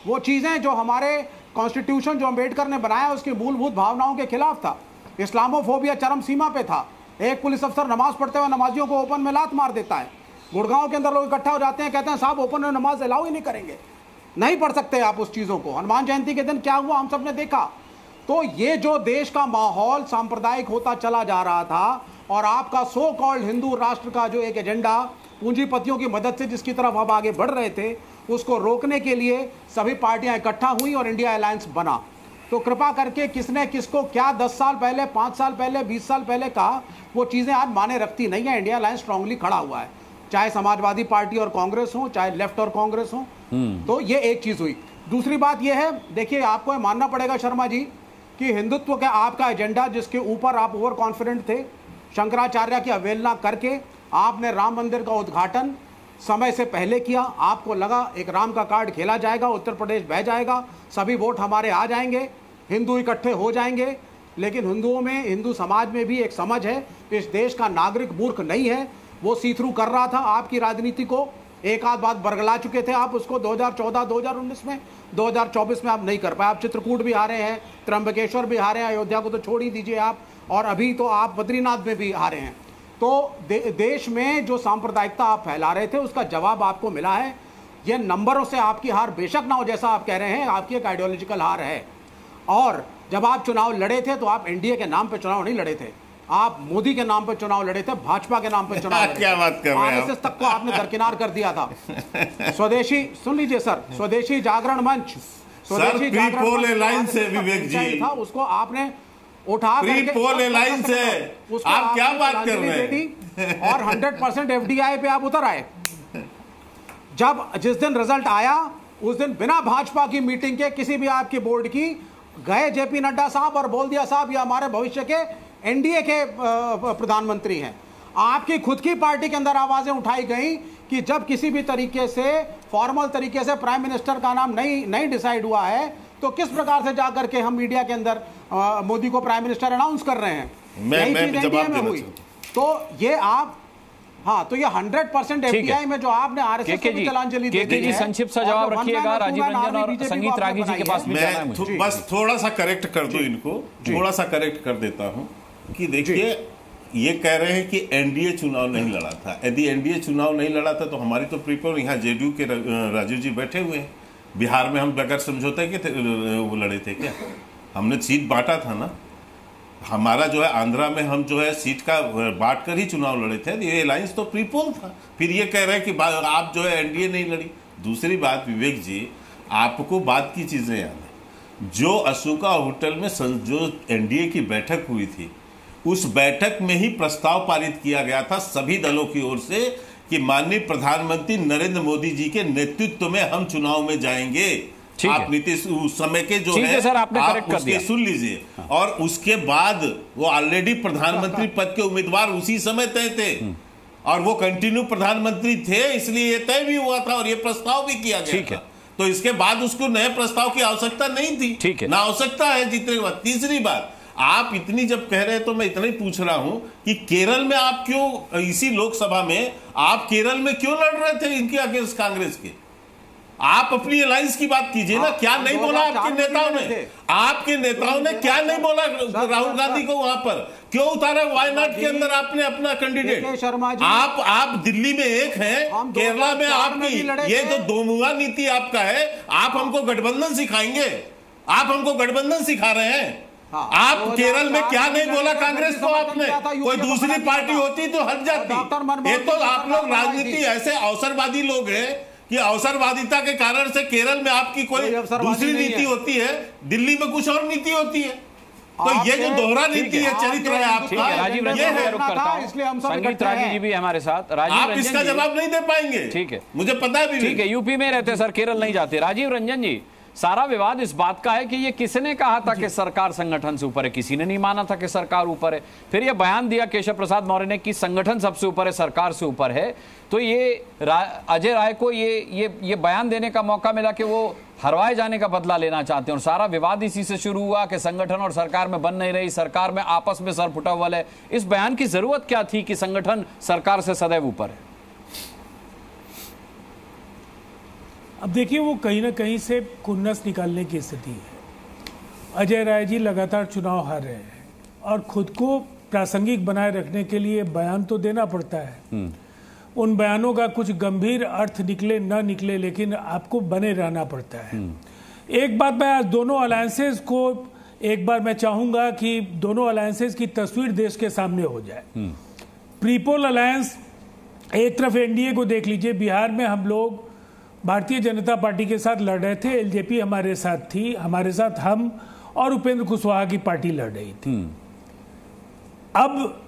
वो चीज़ें जो हमारे कॉन्स्टिट्यूशन जो अम्बेडकर ने बनाया उसकी मूलभूत भावनाओं के खिलाफ था। इस्लामोफोबिया चरम सीमा पे था। एक पुलिस अफसर नमाज पढ़ते हुए नमाजियों को ओपन में लात मार देता है। गुड़गांव के अंदर लोग इकट्ठा हो जाते हैं, कहते हैं साहब ओपन में नमाज अलाउ ही नहीं करेंगे, नहीं पढ़ सकते आप उस चीज़ों को। हनुमान जयंती के दिन क्या हुआ हम सब ने देखा। तो ये जो देश का माहौल सांप्रदायिक होता चला जा रहा था और आपका सो कॉल्ड हिंदू राष्ट्र का जो एक एजेंडा पूंजीपतियों की मदद से जिसकी तरफ हम आगे बढ़ रहे थे, उसको रोकने के लिए सभी पार्टियां इकट्ठा हुई और इंडिया अलायंस बना। तो कृपा करके किसने किसको क्या 10 साल पहले, 5 साल पहले, 20 साल पहले कहा, वो चीज़ें आज माने रखती नहीं है। इंडिया अलायंस स्ट्रांगली खड़ा हुआ है, चाहे समाजवादी पार्टी और कांग्रेस हो, चाहे लेफ्ट और कांग्रेस हो। तो ये एक चीज़ हुई। दूसरी बात ये है, देखिए आपको मानना पड़ेगा शर्मा जी कि हिंदुत्व का आपका एजेंडा जिसके ऊपर आप ओवर कॉन्फिडेंट थे, शंकराचार्य की अवहेलना करके आपने राम मंदिर का उद्घाटन समय से पहले किया। आपको लगा एक राम का कार्ड खेला जाएगा, उत्तर प्रदेश बह जाएगा, सभी वोट हमारे आ जाएंगे, हिंदू इकट्ठे हो जाएंगे। लेकिन हिंदुओं में, हिंदू समाज में भी एक समझ है, इस देश का नागरिक मूर्ख नहीं है, वो सी थ्रू कर रहा था आपकी राजनीति को। एक आध बात बरगला चुके थे आप उसको 2014, 2019 में, 2024 में आप नहीं कर पाए। आप चित्रकूट भी हारे हैं, त्र्यंबकेश्वर भी हारे हैं, अयोध्या को तो छोड़ ही दीजिए आप, और अभी तो आप बद्रीनाथ में भी हारे हैं। तो देश में जो सांप्रदायिकता आप फैला रहे थे उसका जवाब आपको मिला है। ये नंबरों से आपकी हार बेशक ना हो जैसा आप कह रहे हैं, आपकी एक आइडियोलॉजिकल हार है। और जब आप चुनाव लड़े थे तो आप एनडीए के नाम पे चुनाव नहीं लड़े थे, आप मोदी के नाम पे चुनाव लड़े थे, भाजपा के नाम पे चुनाव लड़े। क्या बात कर रहे हैं आरएसएस तक को आपने दरकिनार कर दिया था। स्वदेशी, सुन लीजिए सर, स्वदेशी जागरण मंच, स्वदेशी जागरण लाइन से विवेक जी था, उसको आपने उठा पोल अलायंस है, आप क्या बात कर रहे हैं? और 100% एफडीआई पे आप उतर आए। जब जिस दिन रिजल्ट आया उस दिन बिना भाजपा की मीटिंग के, किसी भी आपकी बोर्ड की, गए जेपी नड्डा साहब और बोल दिया साहब ये हमारे भविष्य के एनडीए के प्रधानमंत्री हैं। आपकी खुद की पार्टी के अंदर आवाजें उठाई गई कि जब किसी भी तरीके से फॉर्मल तरीके से प्राइम मिनिस्टर का नाम नहीं डिसाइड हुआ है तो किस प्रकार से जाकर के हम मीडिया के अंदर मोदी को प्राइम मिनिस्टर अनाउंस कर रहे हैं। मैं जवाब देना हुई तो ये आप, हाँ, तो ये 100% एफडीआई में जो आपने आरएसएस को भी जलांजलि दी है। संक्षिप्त सा जवाब रखिएगा, राजीव रंजन और संगीत रागी जी के पास भी जाना है मुझे। बस थोड़ा सा करेक्ट कर दो इनको, थोड़ा सा करेक्ट कर देता हूं कि देखिए ये कह रहे हैं कि एनडीए चुनाव नहीं लड़ा था। यदि एनडीए चुनाव नहीं लड़ा था तो हमारी तो प्रीपोल, यहाँ जेडीयू के राजीव जी बैठे हुए हैं, बिहार में हम बगैर समझौते के वो लड़े थे क्या? हमने सीट बांटा था ना, हमारा जो है आंध्रा में हम जो है सीट का बांट कर ही चुनाव लड़े थे। ये अलायंस तो प्रीपोल था। फिर ये कह रहे हैं कि आप जो है एनडीए नहीं लड़ी। दूसरी बात विवेक जी, आपको बात की चीजें याद है, जो अशोका होटल में जो एनडीए की बैठक हुई थी, उस बैठक में ही प्रस्ताव पारित किया गया था सभी दलों की ओर से कि माननीय प्रधानमंत्री नरेंद्र मोदी जी के नेतृत्व में हम चुनाव में जाएंगे। आप नीतीश उस समय के जो है सर, आपने आप उसके सुन लीजिए। और उसके बाद वो ऑलरेडी प्रधानमंत्री पद के उम्मीदवार उसी समय तय थे और वो कंटिन्यू प्रधानमंत्री थे, इसलिए ये तय भी हुआ था और ये प्रस्ताव भी किया गया था। तो इसके बाद उसको नए प्रस्ताव की आवश्यकता नहीं थी, ना आवश्यकता है जीतने के बाद। तीसरी बात, आप इतनी जब कह रहे हैं तो मैं इतना ही पूछ रहा हूं कि केरल में आप क्यों, इसी लोकसभा में आप केरल में क्यों लड़ रहे थे इनके अगेंस्ट कांग्रेस के? आप अपनी अलायंस की बात कीजिए ना। क्या नहीं बोला आपके नेताओं ने? आपके नेताओं ने क्या नहीं बोला राहुल गांधी को वहां पर? क्यों उतारा वायनाड के अंदर आपने अपना कैंडिडेट? आप दिल्ली में एक हैं, केरला में आपकी ये जो दोमुहा नीति आपका है, आप हमको गठबंधन सिखाएंगे? आप हमको गठबंधन सिखा रहे हैं? आप केरल में क्या नहीं बोला कांग्रेस को आपने? कोई दूसरी पार्टी होती तो हट जाती। ये तो आप लोग राजनीति ऐसे अवसरवादी लोग हैं कि अवसरवादिता के कारण से केरल में आपकी कोई दूसरी नीति होती है, दिल्ली में कुछ और नीति होती है। तो ये जो दोहरा नीति है, चरित्र है आपका, राजीव रंजन को रुक करता हूं, संगीत रागी जी भी हमारे साथ। आप इसका जवाब नहीं दे पाएंगे, ठीक है, मुझे पता है। ठीक है, यूपी में रहते सर, केरल नहीं जाते। राजीव रंजन जी, सारा विवाद इस बात का है कि ये किसने कहा था कि सरकार संगठन से ऊपर है? किसी ने नहीं माना था कि सरकार ऊपर है। फिर ये बयान दिया केशव प्रसाद मौर्य ने कि संगठन सबसे ऊपर है, सरकार से ऊपर है। तो ये अजय राय को ये बयान देने का मौका मिला कि वो हरवाए जाने का बदला लेना चाहते हैं। और सारा विवाद इसी से शुरू हुआ कि संगठन और सरकार में बन नहीं रही, सरकार में आपस में सर फुटा हुआ है। इस बयान की जरूरत क्या थी कि संगठन सरकार से सदैव ऊपर है? अब देखिए, वो कहीं ना कहीं से खुन्नस निकालने की स्थिति है। अजय राय जी लगातार चुनाव हार रहे हैं और खुद को प्रासंगिक बनाए रखने के लिए बयान तो देना पड़ता है। उन बयानों का कुछ गंभीर अर्थ निकले ना निकले, लेकिन आपको बने रहना पड़ता है। एक बात मैं दोनों अलायंसेस को, एक बार मैं चाहूंगा कि दोनों अलायंसेस की तस्वीर देश के सामने हो जाए। प्रीपोल अलायंस, एक तरफ एनडीए को देख लीजिए, बिहार में हम लोग भारतीय जनता पार्टी के साथ लड़ रहे थे, एलजेपी हमारे साथ थी, हमारे साथ हम और उपेंद्र कुशवाहा की पार्टी लड़ रही थी। अब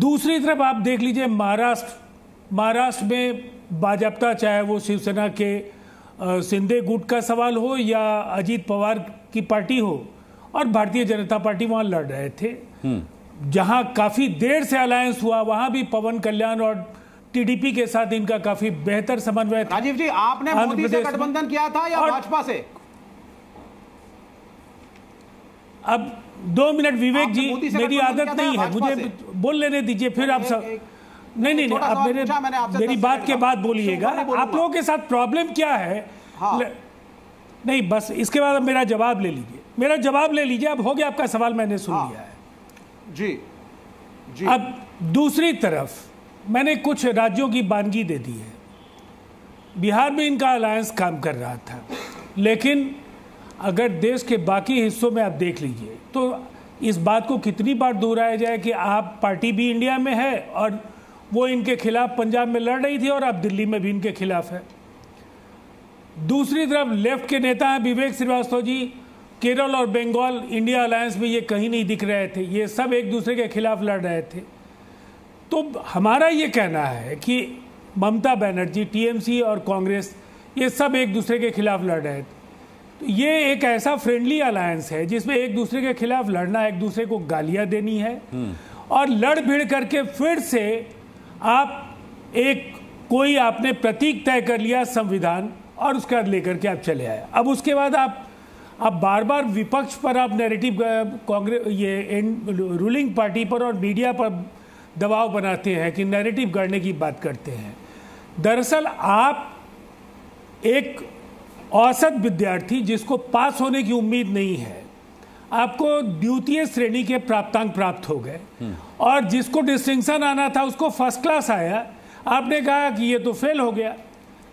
दूसरी तरफ आप देख लीजिए महाराष्ट्र में भाजपा, चाहे वो शिवसेना के शिंदे गुट का सवाल हो या अजीत पवार की पार्टी हो, और भारतीय जनता पार्टी वहां लड़ रहे थे। जहां काफी देर से अलायंस हुआ, वहां भी पवन कल्याण और टीडीपी के साथ इनका काफी बेहतर समन्वय था। राजीव जी, आपने मोदी से गठबंधन किया था या भाजपा से? अब 2 मिनट विवेक जी, मेरी आदत नहीं है, मुझे बोल लेने दीजिए, फिर आप सब नहीं, आप मेरी बात के बाद बोलिएगा। आप लोगों के साथ प्रॉब्लम क्या है? नहीं, बस इसके बाद मेरा जवाब ले लीजिए। अब हो गया आपका सवाल, मैंने सुन लिया है जी। अब दूसरी तरफ मैंने कुछ राज्यों की बानगी दे दी है। बिहार में इनका अलायंस काम कर रहा था, लेकिन अगर देश के बाकी हिस्सों में आप देख लीजिए तो इस बात को कितनी बार दोहराया जाए कि आप पार्टी भी इंडिया में है और वो इनके खिलाफ पंजाब में लड़ रही थी और अब दिल्ली में भी इनके खिलाफ है। दूसरी तरफ लेफ्ट के नेता हैं विवेक श्रीवास्तव जी, केरल और बंगाल इंडिया अलायंस में ये कहीं नहीं दिख रहे थे, ये सब एक दूसरे के खिलाफ लड़ रहे थे। तो हमारा ये कहना है कि ममता बनर्जी, टीएमसी और कांग्रेस, ये सब एक दूसरे के खिलाफ लड़ रहे थे। तो ये एक ऐसा फ्रेंडली अलायंस है जिसमें एक दूसरे के खिलाफ लड़ना, एक दूसरे को गालियां देनी है और लड़ भिड़ करके फिर से आप कोई आपने प्रतीक तय कर लिया संविधान और उसके बाद लेकर के आप चले आए। अब उसके बाद आप बार बार विपक्ष पर आप नैरेटिव, कांग्रेस ये रूलिंग पार्टी पर और मीडिया पर दबाव बनाते हैं कि नैरेटिव गढ़ने की बात करते हैं। दरअसल आप एक औसत विद्यार्थी जिसको पास होने की उम्मीद नहीं है, आपको द्वितीय श्रेणी के प्राप्तांक प्राप्त हो गए और जिसको डिस्टिंक्शन आना था उसको फर्स्ट क्लास आया, आपने कहा कि ये तो फेल हो गया।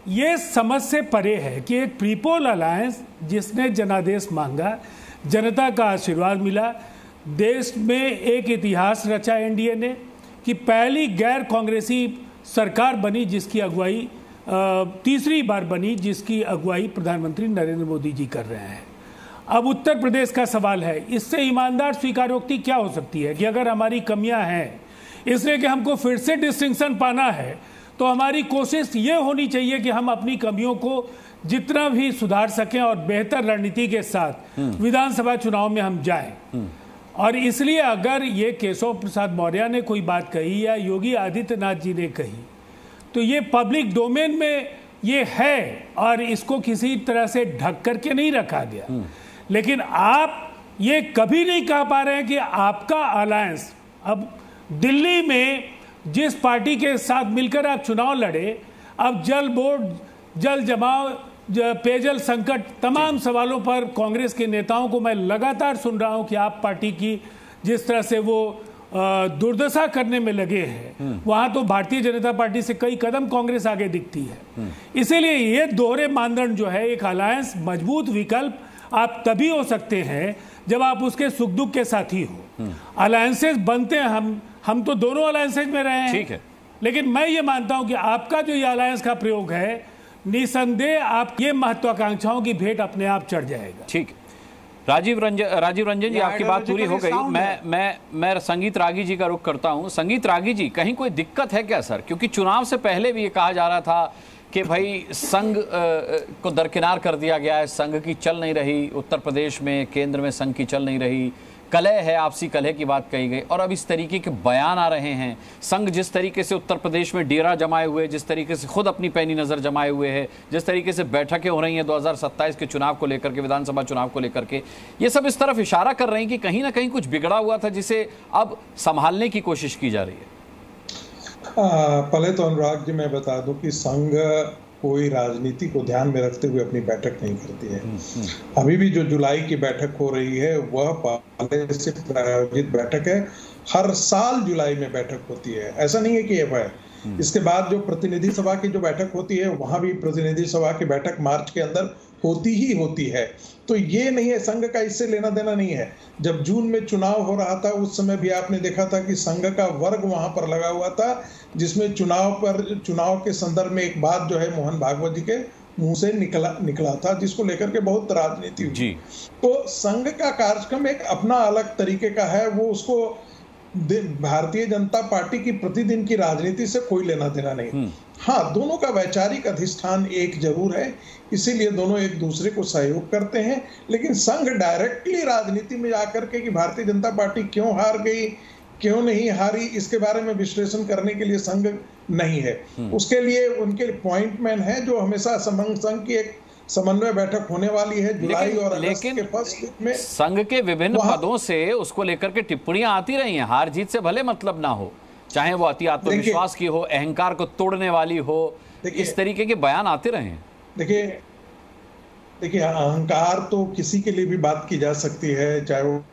ये समझ से परे है कि एक प्रीपोल अलायंस जिसने जनादेश मांगा, जनता का आशीर्वाद मिला, देश में एक इतिहास रचा एनडीए ने कि पहली गैर कांग्रेसी सरकार बनी जिसकी अगुवाई तीसरी बार बनी जिसकी अगुवाई प्रधानमंत्री नरेंद्र मोदी जी कर रहे हैं। अब उत्तर प्रदेश का सवाल है, इससे ईमानदार स्वीकारोक्ति क्या हो सकती है कि अगर हमारी कमियां हैं इसलिए कि हमको फिर से डिस्टिंक्शन पाना है तो हमारी कोशिश ये होनी चाहिए कि हम अपनी कमियों को जितना भी सुधार सकें और बेहतर रणनीति के साथ विधानसभा चुनाव में हम जाएं। और इसलिए अगर ये केशव प्रसाद मौर्य ने कोई बात कही या योगी आदित्यनाथ जी ने कही तो ये पब्लिक डोमेन में ये है और इसको किसी तरह से ढक करके नहीं रखा गया। लेकिन आप ये कभी नहीं कह पा रहे हैं कि आपका अलायंस, अब दिल्ली में जिस पार्टी के साथ मिलकर आप चुनाव लड़े, अब जल बोर्ड, जल जमाव, पेयजल संकट, तमाम सवालों पर कांग्रेस के नेताओं को मैं लगातार सुन रहा हूं कि आप पार्टी की जिस तरह से वो दुर्दशा करने में लगे हैं, वहां तो भारतीय जनता पार्टी से कई कदम कांग्रेस आगे दिखती है। इसीलिए ये दोहरे मानदंड जो है, एक अलायंस मजबूत विकल्प आप तभी हो सकते हैं जब आप उसके सुख दुख के साथी हो। अलायंसेस बनते हैं, हम तो दोनों अलायंसेज में रहे हैं, ठीक है, लेकिन मैं ये मानता हूं कि आपका जो ये अलायंस का प्रयोग है, निसंदेह आप ये महत्वाकांक्षाओं की भेंट अपने आप चढ़ जाएगा। ठीक, राजीव रंजन जी, आपकी बात पूरी हो गई। मैं संगीत रागी जी का रुख करता हूं। संगीत रागी जी, कहीं कोई दिक्कत है क्या सर? क्योंकि चुनाव से पहले भी ये कहा जा रहा था कि भाई संघ को दरकिनार कर दिया गया है, संघ की चल नहीं रही उत्तर प्रदेश में, केंद्र में संघ की चल नहीं रही, कलह है, आपसी कलह की बात कही गई, और अब इस तरीके के बयान आ रहे हैं। संघ जिस तरीके से उत्तर प्रदेश में डेरा जमाए हुए, जिस तरीके से खुद अपनी पैनी नजर जमाए हुए है, जिस तरीके से बैठकें हो रही हैं 2027 के चुनाव को लेकर के, विधानसभा चुनाव को लेकर के, ये सब इस तरफ इशारा कर रहे हैं कि कहीं ना कहीं कुछ बिगड़ा हुआ था जिसे अब संभालने की कोशिश की जा रही है। पहले तो अनुराग जी मैं बता दूं कि संघ कोई राजनीति को ध्यान में रखते हुए अपनी बैठक नहीं करती है। अभी भी जो जुलाई की बैठक हो रही है वह पहले से प्रायोजित बैठक है हर साल जुलाई में बैठक होती है, ऐसा नहीं है कि ये है। इसके बाद जो प्रतिनिधि सभा की जो बैठक होती है वहां भी प्रतिनिधि सभा की बैठक मार्च के अंदर होती ही होती है। तो ये नहीं है, संघ का इससे लेना देना नहीं है। जब जून में चुनाव हो रहा था उस समय भी आपने देखा था कि संघ का वर्ग वहां पर लगा हुआ था, जिसमें चुनाव के संदर्भ में एक बात जो है मोहन भागवत जी के मुंह से निकला था, जिसको लेकर के बहुत राजनीति हुई। तो संघ का कार्यक्रम एक अपना अलग तरीके का है, वो उसको भारतीय जनता पार्टी की प्रतिदिन की राजनीति से कोई लेना देना नहीं। हाँ, दोनों का वैचारिक अधिष्ठान एक जरूर है, इसीलिए दोनों एक दूसरे को सहयोग करते हैं। लेकिन संघ डायरेक्टली राजनीति में जाकर के कि भारतीय जनता पार्टी क्यों हार गई, क्यों नहीं हारी, इसके बारे में विश्लेषण करने के लिए संघ नहीं है। उसके लिए उनके पॉइंटमैन है जो हमेशा संघ की एक समन्वय बैठक होने वाली है जुलाई और अगस्त के फर्स्ट वीक में। संघ के विभिन्न पदों से उसको लेकर के टिप्पणियां आती रही हैं, हार जीत से भले मतलब ना हो, चाहे वो अति आत्मविश्वास की हो, अहंकार को तोड़ने वाली हो, इस तरीके के बयान आते रहे हैं। देखिए अहंकार तो किसी के लिए भी बात की जा सकती है, चाहे वो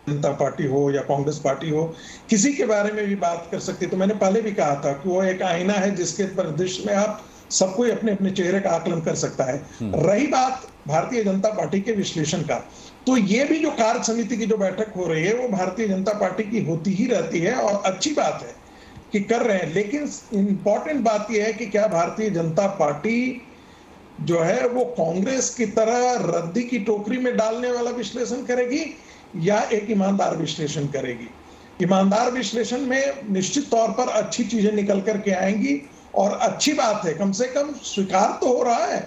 जनता पार्टी हो या कांग्रेस पार्टी हो, किसी के बारे में भी बात कर सकती है। तो मैंने पहले भी कहा था कि वो एक आईना है जिसके परिदृश्य में आप सबको अपने अपने चेहरे का आकलन कर सकता है। रही बात भारतीय जनता पार्टी के विश्लेषण का, तो ये भी जो कार्य समिति की जो बैठक हो रही है वो भारतीय जनता पार्टी की होती ही रहती है और अच्छी बात है कि कर रहे हैं। लेकिन इंपॉर्टेंट बात यह है कि क्या भारतीय जनता पार्टी जो है वो कांग्रेस की तरह रद्दी की टोकरी में डालने वाला विश्लेषण करेगी या एक ईमानदार विश्लेषण करेगी। ईमानदार विश्लेषण में निश्चित तौर पर अच्छी चीजें निकल करके आएंगी और अच्छी बात है, कम से कम स्वीकार तो हो रहा है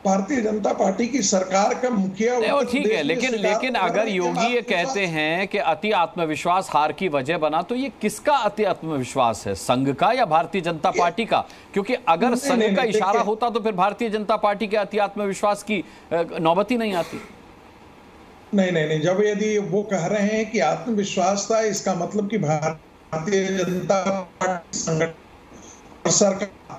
भारतीय जनता पार्टी की सरकार का मुखिया। ठीक है, लेकिन अगर योगी ये कहते हैं कि अति आत्मविश्वास हार की वजह बना, तो ये किसका अति आत्मविश्वास है, संघ का या भारतीय जनता पार्टी का? क्योंकि अगर संघ का इशारा होता तो फिर भारतीय जनता पार्टी के अति आत्मविश्वास की नौबत ही नहीं आती। नहीं, जब यदि वो कह रहे हैं कि आत्मविश्वास था, इसका मतलब कि भारतीय जनता पार्टी संगठन सरकार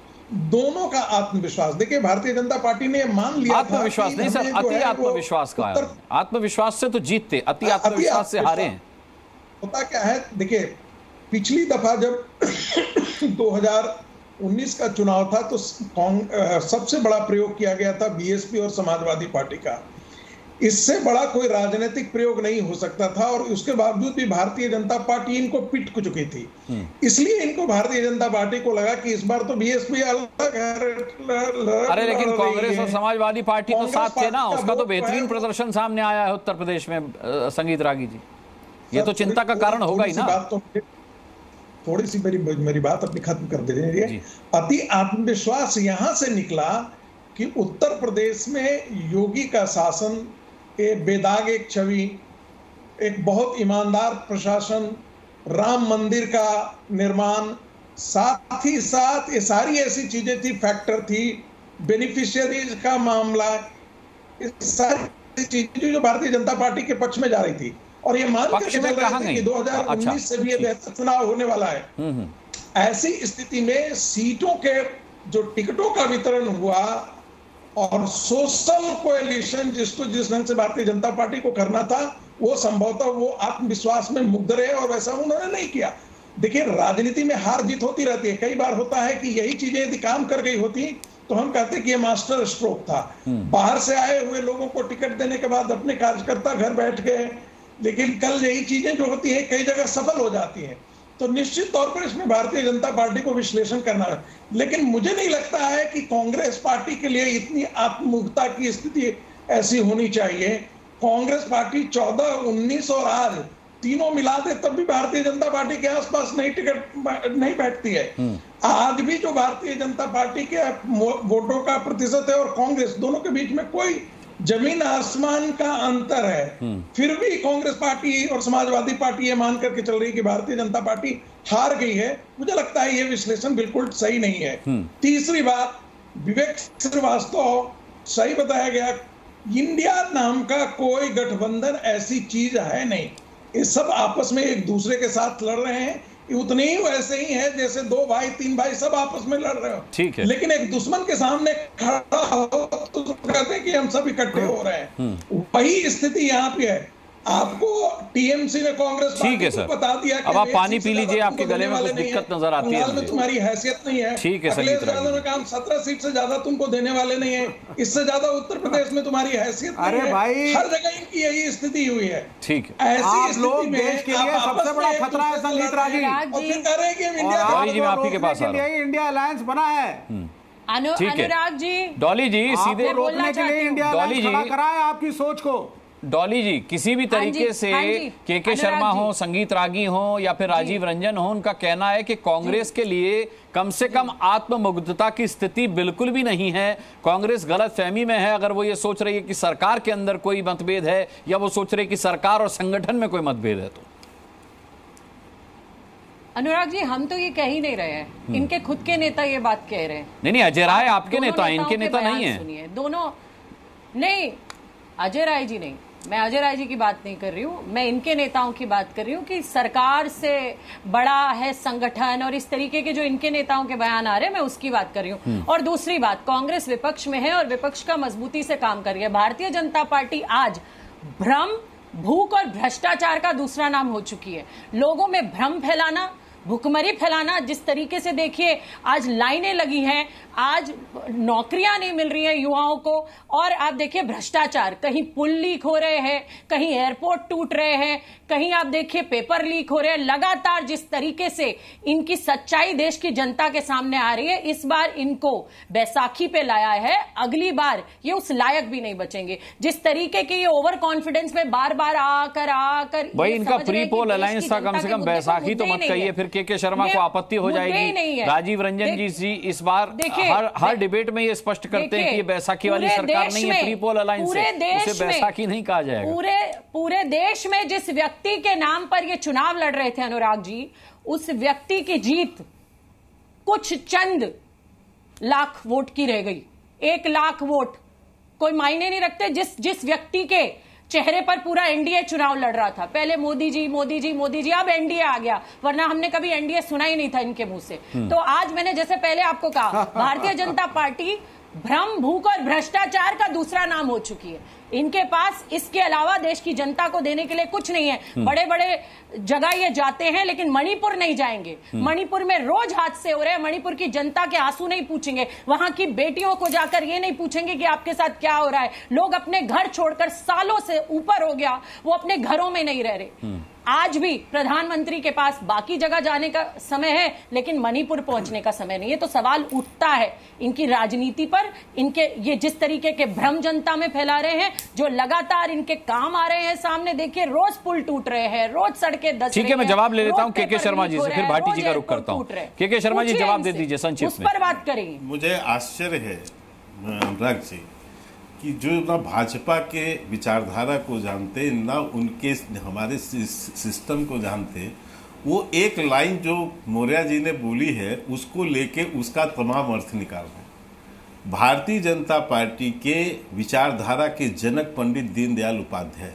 दोनों का आत्मविश्वास, देखिए भारतीय जनता पार्टी ने मान लिया, आत्मविश्वास नहीं सर, अति आत्मविश्वास का है। आत्मविश्वास से तो जीतते, अति आत्मविश्वास से हारे हैं। होता क्या है, देखिए पिछली दफा जब 2019 का चुनाव था तो सबसे बड़ा प्रयोग किया गया था बीएसपी और समाजवादी पार्टी का। इससे बड़ा कोई राजनीतिक प्रयोग नहीं हो सकता था और उसके बावजूद भी भारतीय जनता पार्टी इनको पिट चुकी थी। इसलिए इनको भारतीय जनता पार्टी को लगा कि इस बार तो बीएसपी अलग है। अरे लेकिन कांग्रेस और समाजवादी पार्टी तो साथ थे ना, उसका तो बेहतरीन प्रदर्शन सामने आया है उत्तर प्रदेश में। संगीत रागी जी, ये तो चिंता का कारण होगा ही ना। थोड़ी सी मेरी बात अपनी खत्म कर दीजिए। अति आत्मविश्वास यहां से निकला कि उत्तर प्रदेश में योगी का शासन बेदाग एक छवि, एक बहुत ईमानदार प्रशासन, राम मंदिर का निर्माण, साथ ही साथ ये सारी ऐसी चीजें थी, फैक्टर थी, बेनिफिशियरीज का मामला, सारी चीजें जो भारतीय जनता पार्टी के पक्ष में जा रही थी और ये मान कर चल रहे थे कि 2019 से भी बेहतर चुनाव होने वाला है। ऐसी स्थिति में सीटों के जो टिकटों का वितरण हुआ और सोशल कोएलिशन जिसको जिस ढंग से भारतीय जनता पार्टी को करना था, वो संभवतः वो आत्मविश्वास में मुग्ध रहे और वैसा उन्होंने नहीं किया। देखिए राजनीति में हार जीत होती रहती है, कई बार होता है कि यही चीजें यदि काम कर गई होती तो हम कहते कि ये मास्टर स्ट्रोक था। बाहर से आए हुए लोगों को टिकट देने के बाद अपने कार्यकर्ता घर बैठ गए, लेकिन कल यही चीजें जो होती है कई जगह सफल हो जाती है। तो निश्चित तौर पर इसमें भारतीय जनता पार्टी को विश्लेषण करना है, लेकिन मुझे नहीं लगता है कि कांग्रेस पार्टी के लिए इतनी आत्ममुग्धता की स्थिति ऐसी होनी चाहिए। कांग्रेस पार्टी 14, 19 और आज तीनों मिला दे तब भी भारतीय जनता पार्टी के आसपास नहीं बैठती है। आज भी जो भारतीय जनता पार्टी के वोटों का प्रतिशत है और कांग्रेस, दोनों के बीच में कोई जमीन आसमान का अंतर है। फिर भी कांग्रेस पार्टी और समाजवादी पार्टी ये मान करके चल रही है कि भारतीय जनता पार्टी हार गई है। मुझे लगता है ये विश्लेषण बिल्कुल सही नहीं है। तीसरी बात, विवेक श्रीवास्तव सही बताया गया, इंडिया नाम का कोई गठबंधन ऐसी चीज है नहीं। ये सब आपस में एक दूसरे के साथ लड़ रहे हैं, उतने ही वैसे ही है जैसे 2 भाई 3 भाई सब आपस में लड़ रहे हो। ठीक है, लेकिन एक दुश्मन के सामने खड़ा हो तो कहते हैं कि हम सब इकट्ठे हो रहे हैं। वही स्थिति यहाँ पे है। आपको टीएमसी ने कांग्रेस ठीक है सर, बता दिया अब आप पानी पी लीजिए, आपके गले में कुछ दिक्कत नजर आती है में तुम्हारी हैसियत नहीं है। ठीक है अखिलेश यादव ने कहा 17 सीट से ज्यादा तुमको देने वाले नहीं है, इससे ज्यादा उत्तर प्रदेश में तुम्हारी हैसियत नहीं है। भाई, हर जगह इनकी यही स्थिति हुई है। ठीक है, ऐसी स्थिति में देश के लिए सबसे बड़ा खतरा है संगीत राजी, और फिर कह रहे हैं कि मैं आप ही के पास आ रहा हूं। इंडिया अलायंस बना है। अनुराग जी, डॉली जी, सीधे रोकने के लिए इंडिया डॉली जी खड़ा करा है आपकी सोच को। डॉली जी, किसी भी तरीके से के शर्मा हो, संगीत रागी हो या फिर राजीव रंजन हो, उनका कहना है कि कांग्रेस के लिए कम से कम आत्ममुग्धता की स्थिति बिल्कुल भी नहीं है। कांग्रेस गलतफहमी में है अगर वो ये सोच रही है कि सरकार के अंदर कोई मतभेद है, या वो सोच रही है कि सरकार और संगठन में कोई मतभेद है। तो अनुराग जी, हम तो ये कह ही नहीं रहे हैं, इनके खुद के नेता ये बात कह रहे हैं। नहीं, अजय राय आपके नेता, इनके नेता नहीं है। सुनिए, दोनों नहीं, अजय राय जी नहीं, मैं अजय राय जी की बात नहीं कर रही हूँ, मैं इनके नेताओं की बात कर रही हूँ कि सरकार से बड़ा है संगठन, और इस तरीके के जो इनके नेताओं के बयान आ रहे हैं, मैं उसकी बात कर रही हूँ। और दूसरी बात, कांग्रेस विपक्ष में है और विपक्ष का मजबूती से काम कर रही है। भारतीय जनता पार्टी आज भ्रम, भूख और भ्रष्टाचार का दूसरा नाम हो चुकी है। लोगों में भ्रम फैलाना, भुखमरी फैलाना, जिस तरीके से देखिए आज लाइनें लगी हैं, आज नौकरियां नहीं मिल रही हैं युवाओं को, और आप देखिए भ्रष्टाचार, कहीं पुल लीक हो रहे हैं, कहीं एयरपोर्ट टूट रहे हैं, कहीं आप देखिए पेपर लीक हो रहे हैं। लगातार जिस तरीके से इनकी सच्चाई देश की जनता के सामने आ रही है, इस बार इनको बैसाखी पे लाया है, अगली बार ये उस लायक भी नहीं बचेंगे। जिस तरीके के ये ओवर कॉन्फिडेंस में बार बार आकर भाई, इनका प्री पोल अलायंस था, कम से कम बैसाखी तो मत कहिए, फिर के शर्मा को आपत्ति हो जाएगी। राजीव रंजन जी इस बार हर डिबेट में ये स्पष्ट करते हैं कि ये बैसाखी वाली सरकार नहीं है, प्री पोल अलायंस है, उसे बैसाखी नहीं कहा जाएगा। पूरे देश में जिस व्यक्ति के नाम पर ये चुनाव लड़ रहे थे अनुराग जी, उस व्यक्ति की जीत कुछ चंद लाख वोट की रह गई। 1 लाख वोट कोई मायने नहीं रखते। जिस व्यक्ति के चेहरे पर पूरा एनडीए चुनाव लड़ रहा था, पहले मोदी जी मोदी जी मोदी जी, अब एनडीए आ गया, वरना हमने कभी एनडीए सुना ही नहीं था इनके मुंह से। तो आज मैंने जैसे पहले आपको कहा, भारतीय जनता पार्टी भ्रम, भूख और भ्रष्टाचार का दूसरा नाम हो चुकी है। इनके पास इसके अलावा देश की जनता को देने के लिए कुछ नहीं है। बड़े बड़े जगह ये जाते हैं, लेकिन मणिपुर नहीं जाएंगे। मणिपुर में रोज हादसे हो रहे हैं, मणिपुर की जनता के आंसू नहीं पूछेंगे, वहां की बेटियों को जाकर ये नहीं पूछेंगे कि आपके साथ क्या हो रहा है। लोग अपने घर छोड़कर, सालों से ऊपर हो गया, वो अपने घरों में नहीं रह रहे। आज भी प्रधानमंत्री के पास बाकी जगह जाने का समय है, लेकिन मणिपुर पहुंचने का समय नहीं है। तो सवाल उठता है इनकी राजनीति पर, इनके ये जिस तरीके के भ्रम जनता में फैला रहे हैं, जो लगातार इनके काम आ रहे हैं सामने। देखिए रोज पुल टूट रहे हैं, रोज सड़कें धंस रही हैं। ठीक है, मैं जवाब ले लेता हूं के शर्मा जी से, फिर भाटी जी का रुख करता हूं। के शर्मा जी जवाब दे दीजिए संक्षिप्त में, उस पर बात करेंगे। मुझे आश्चर्य है अनुराग जी कि जो ना भाजपा के विचारधारा को जानते, ना उनके हमारे सिस्टम को जानते, वो एक लाइन जो मौर्य जी ने बोली है उसको लेके उसका तमाम अर्थ निकाल रहे हैं। भारतीय जनता पार्टी के विचारधारा के जनक पंडित दीनदयाल उपाध्याय,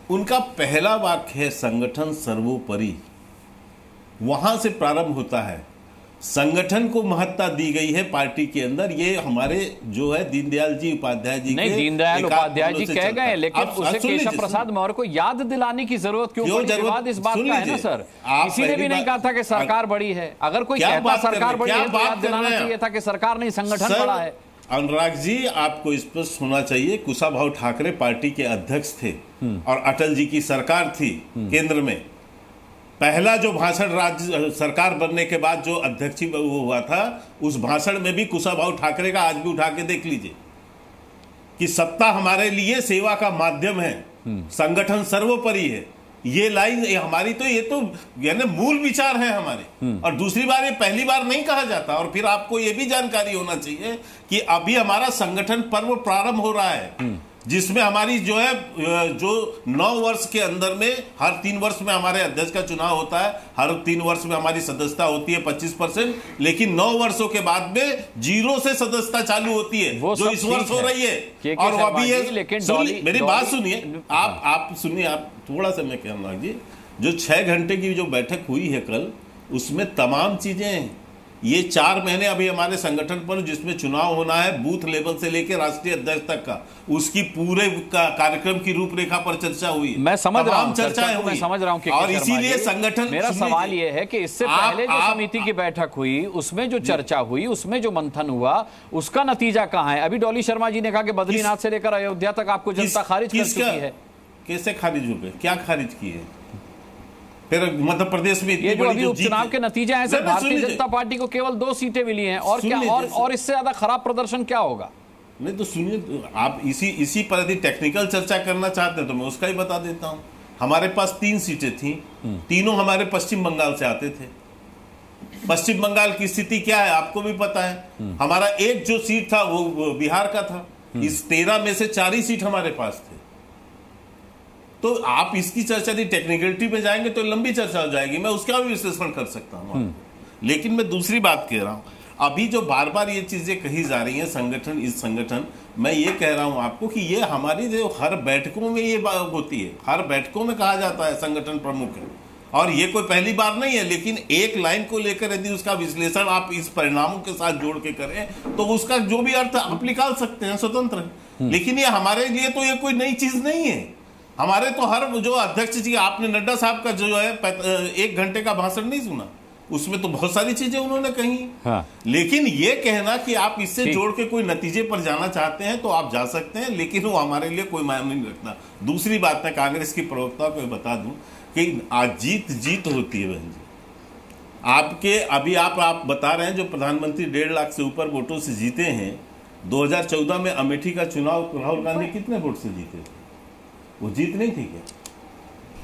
उनका पहला वाक्य है संगठन सर्वोपरि। वहां से प्रारंभ होता है, संगठन को महत्ता दी गई है पार्टी के अंदर। ये हमारे जो है दीनदयाल जी उपाध्याय जी नहीं, दीनदयाल उपाध्याय जी कह गए, लेकिन उसे केशव प्रसाद मौर्य को याद दिलाने की जरूरत क्यों? विवाद इस बात का है ना सर, किसी ने भी नहीं कहा था कि सरकार बड़ी है। अगर कोई कहता सरकार बड़ी है तो याद दिलाना चाहिए था कि सरकार नहीं, संगठन बड़ा है। अनुराग जी, आपको स्पष्ट होना चाहिए, कुशाभाऊ ठाकरे पार्टी के अध्यक्ष थे और अटल जी की सरकार थी केंद्र में। पहला जो भाषण राज्य सरकार बनने के बाद जो अध्यक्ष वो हुआ था, उस भाषण में भी कुशाभाऊ ठाकरे का आज भी उठा के देख लीजिए कि सत्ता हमारे लिए सेवा का माध्यम है, संगठन सर्वोपरि है। ये लाइन हमारी तो ये तो यानी मूल विचार है हमारे। और दूसरी बार, ये पहली बार नहीं कहा जाता। और फिर आपको ये भी जानकारी होना चाहिए कि अभी हमारा संगठन पर्व प्रारंभ हो रहा है, जिसमें हमारी जो है जो 9 वर्ष के अंदर में हर 3 वर्ष में हमारे अध्यक्ष का चुनाव होता है, हर 3 वर्ष में हमारी सदस्यता होती है 25%, लेकिन 9 वर्षों के बाद में 0 से सदस्यता चालू होती है, जो इस वर्ष हो रही है। और वो अभी है, मेरी बात सुनिए, आप सुनिए, आप थोड़ा सा मैं कहना जी, जो 6 घंटे की जो बैठक हुई है कल, उसमें तमाम चीजें ये 4 महीने अभी हमारे संगठन पर जिसमें चुनाव होना है बूथ लेवल से लेकर राष्ट्रीय अध्यक्ष तक का, उसकी पूरे कार्यक्रम की रूपरेखा पर चर्चा हुई। मैं समझ रहा हूं चर्चाएं हुई, मैं समझ रहा हूं। और इसीलिए संगठन, मेरा सवाल यह है कि इससे पहले जो समिति की बैठक हुई उसमें जो चर्चा हुई, उसमें जो मंथन हुआ, उसका नतीजा कहां है? अभी डॉली शर्मा जी ने कहा कि बद्रीनाथ से लेकर अयोध्या तक आपको जनता खारिज कर चुकी है। कैसे खारिज हो गए? क्या खारिज की है? फिर मध्य प्रदेश में ये जो अभी उपचुनाव के नतीजे हैं सर, भारतीय जनता पार्टी को केवल 2 सीटें मिली हैं और क्या और इससे ज्यादा खराब प्रदर्शन क्या होगा? नहीं तो सुनिए, आप इसी पर यदि टेक्निकल चर्चा करना चाहते हैं तो मैं उसका ही बता देता हूं। हमारे पास 3 सीटें थी, तीनों हमारे पश्चिम बंगाल से आते थे। पश्चिम बंगाल की स्थिति क्या है आपको भी पता है। हमारा एक जो सीट था वो बिहार का था। इस 13 में से 4 ही सीट हमारे पास थे। तो आप इसकी चर्चा यदि टेक्निकलिटी में जाएंगे तो लंबी चर्चा हो जाएगी, मैं उसका भी विश्लेषण कर सकता हूं। लेकिन मैं दूसरी बात कह रहा हूं, अभी जो बार बार ये चीजें कही जा रही हैं संगठन, मैं ये कह रहा हूं आपको कि ये हमारी जो हर बैठकों में ये बात होती है, हर बैठकों में कहा जाता है संगठन प्रमुख है, और ये कोई पहली बार नहीं है। लेकिन एक लाइन को लेकर यदि उसका विश्लेषण आप इस परिणामों के साथ जोड़ के करें तो उसका जो भी अर्थ आप निकाल सकते हैं, स्वतंत्र। लेकिन ये हमारे लिए तो ये कोई नई चीज नहीं है। हमारे तो हर जो अध्यक्ष जी, आपने नड्डा साहब का जो है 1 घंटे का भाषण नहीं सुना, उसमें तो बहुत सारी चीजें उन्होंने कही। हाँ। लेकिन ये कहना कि आप इससे जोड़ के कोई नतीजे पर जाना चाहते हैं तो आप जा सकते हैं, लेकिन वो हमारे लिए कोई मायने नहीं रखता। दूसरी बात मैं कांग्रेस की प्रवक्ता को बता दूं कि आज जीत होती है बहन जी। आपके अभी आप बता रहे हैं जो प्रधानमंत्री 1.5 लाख से ऊपर वोटों से जीते हैं। 2014 में अमेठी का चुनाव राहुल गांधी कितने वोट से जीते थे? वो जीत नहीं थी क्या?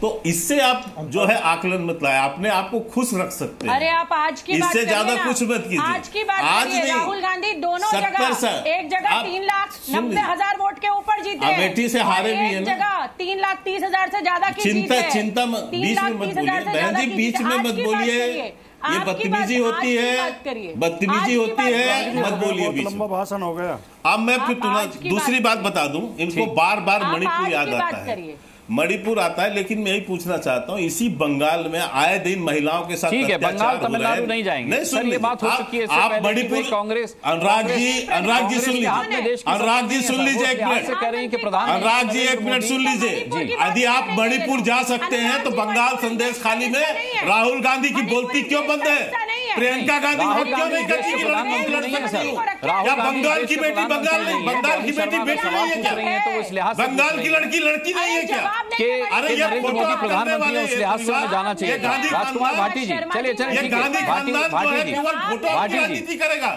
तो इससे आप जो है आकलन मत लाए, अपने आप को खुश रख सकते हैं। अरे आप आज की बात इससे ज्यादा कुछ मत कीजिए। आज की बात करिए। राहुल गांधी दोनों जगह, एक जगह 3,90,000 वोट के ऊपर जीते, अमेठी से हारे भी है ना, जगह 3,30,000 से ज्यादा की जीत है। चिंता बीच में मत बोलिए बहन जी, बीच में मत बोलिए, ये बदतमीजी होती है, बदतमीजी होती है, मत बोलिए बीच में। लंबा भाषण हो गया। अब मैं फिर दूसरी बात बता दूं, इनको बार बार मणिपुर याद आता है, मणिपुर आता है। लेकिन मैं यही पूछना चाहता हूं, इसी बंगाल में आए दिन महिलाओं के साथ ठीक है, बंगाल तमिलनाडु नहीं जाएंगे। नहीं सुन, ये बात हो चुकी है। आप मणिपुर कांग्रेस, अनुराग जी सुन लीजिए, अनुराग जी सुन लीजिए एक मिनट, अनुराग जी एक मिनट सुन लीजिए। यदि आप मणिपुर जा सकते हैं तो बंगाल संदेश खाली में राहुल गांधी की बोलती क्यों बंद है? प्रियंका गांधी वोट क्यों नहीं करती कि लड़की लड़ सकती हो? क्या बंगाल की बेटी बंगाल नहीं, बंगाल की बेटी बेटी नहीं है क्या? बंगाल की लड़की लड़की नहीं है क्या? कि नरेंद्र मोदी प्रधानमंत्री है, उस लिहाज से हमें जाना चाहिए। राजकुमार भाटी जी, चलिए भाटी जी,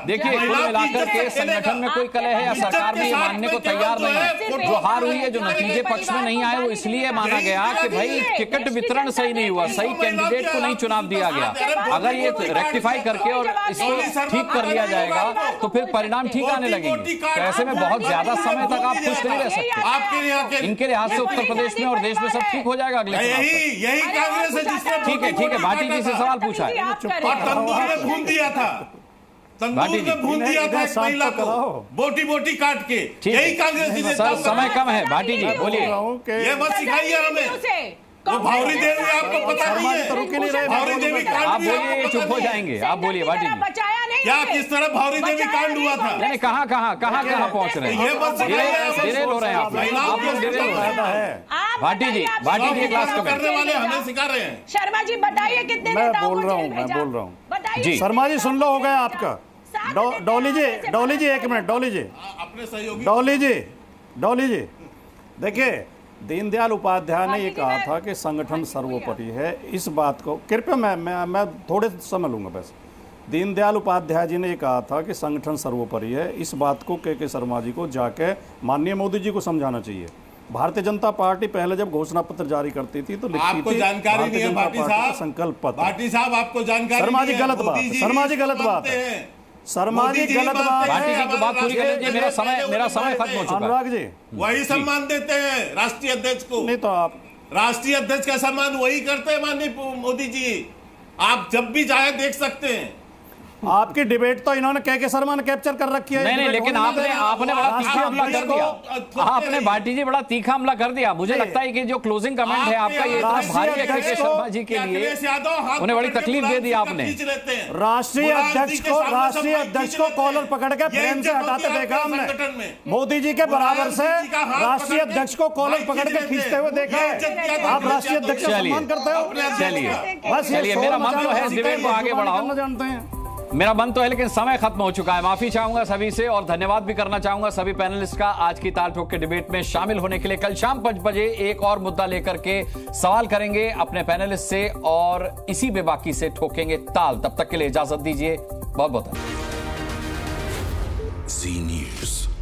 देखिए कुल मिलाकर के संगठन में कोई कलह है या सरकार भी मानने को तैयार नहीं है। जो हार हुई है, जो नतीजे पक्ष में नहीं आए, वो इसलिए माना गया कि भाई टिकट वितरण सही नहीं हुआ, सही कैंडिडेट को नहीं चुनाव दिया गया। अगर ये रेक्टिफाई करके और इसको ठीक कर लिया जाएगा तो फिर परिणाम ठीक आने लगेंगे। तो ऐसे में बहुत ज्यादा समय तक आप खुश नहीं रह सकते। इनके लिहाज से उत्तर प्रदेश में और देश में सब ठीक हो जाएगा अगले यही कांग्रेस है जिसने ठीक है भाटी जी से सवाल पूछा है। तंदूर में भून दिया था, तंदूर में भून दिया था एक महिला को बोटी बोटी काट के, यही कांग्रेस। सर समय कम है, भाटी जी बोलिए। ये मत सिखाइए हमें, तो भावरी देवी आपको पता नहीं है, भावरी देवी कांड आप बोलिए, चुप हो जाएंगे। आप बोलिए भाटी जी, क्या किस तरह भावरी देवी कांड हुआ था? नहीं, कहाँ पहुंच रहे हैं? ये मत सिखाइए, डिरेल हो रहे हैं आप लोग डिरेल हो रहे हैं। भाटी जी क्लास करने वाले हमें सिखा रहे हैं। शर्मा जी बताइए कितने मैं बोल रहा हूँ जी। शर्मा जी सुन लो, हो गया आपका। डॉली जी एक मिनट, डॉली जी अपने सहयोगी, डॉली जी देखिए, दीनदयाल उपाध्याय ने ये कहा था कि संगठन सर्वोपरि है। इस बात को कृपया मैं थोड़े समय लूंगा। बस दीनदयाल उपाध्याय जी ने ये कहा था कि संगठन सर्वोपरि है। इस बात को के शर्मा जी को जाके माननीय मोदी जी को समझाना चाहिए। भारतीय जनता पार्टी पहले जब घोषणा पत्र जारी करती थी तो लिखती आपको जानकारी नहीं है भाटी साहब, संकल्प पत्र। भाटी साहब आपको जानकारी, शर्मा जी गलत बात, शर्मा जी गलत बात है, शर्मा जी गलत बात। भाटी जी की बात पूरी कर लीजिए, मेरा समय खत्म हो चुका है। अनुराग जी वही सम्मान देते हैं राष्ट्रीय अध्यक्ष को, नहीं तो आप राष्ट्रीय अध्यक्ष का सम्मान वही करते हैं माननीय मोदी जी। आप जब भी चाहे देख सकते हैं। आपकी डिबेट तो इन्होंने के शर्मा ने कैप्चर कर रखी है। नहीं, लेकिन आपने बड़ा तीखा हमला कर दिया। आपने भाटी जी बड़ा तीखा हमला कर दिया। मुझे लगता है कि जो क्लोजिंग कमेंट है आपका ये इतना भारी है के शर्मा जी के लिए, उन्हें बड़ी तकलीफ दे दी आपने। राष्ट्रीय अध्यक्ष को कॉलर पकड़ के फ्रेम से हटाते देखा हमने। मोदी जी के बराबर से राष्ट्रीय अध्यक्ष को कॉलर पकड़ के खींचते हुए देखा है। आप राष्ट्रीय अध्यक्ष का सम्मान करते हो? चलिए, मेरा मन तो है डिबेट को आगे बढ़ाओ, जानते हैं मेरा मन तो है, लेकिन समय खत्म हो चुका है। माफी चाहूंगा सभी से और धन्यवाद भी करना चाहूंगा सभी पैनलिस्ट का आज की ताल ठोक के डिबेट में शामिल होने के लिए। कल शाम 5 बजे एक और मुद्दा लेकर के सवाल करेंगे अपने पैनलिस्ट से और इसी बेबाकी से ठोकेंगे ताल। तब तक के लिए इजाजत दीजिए, बहुत बहुत जी न्यूज़।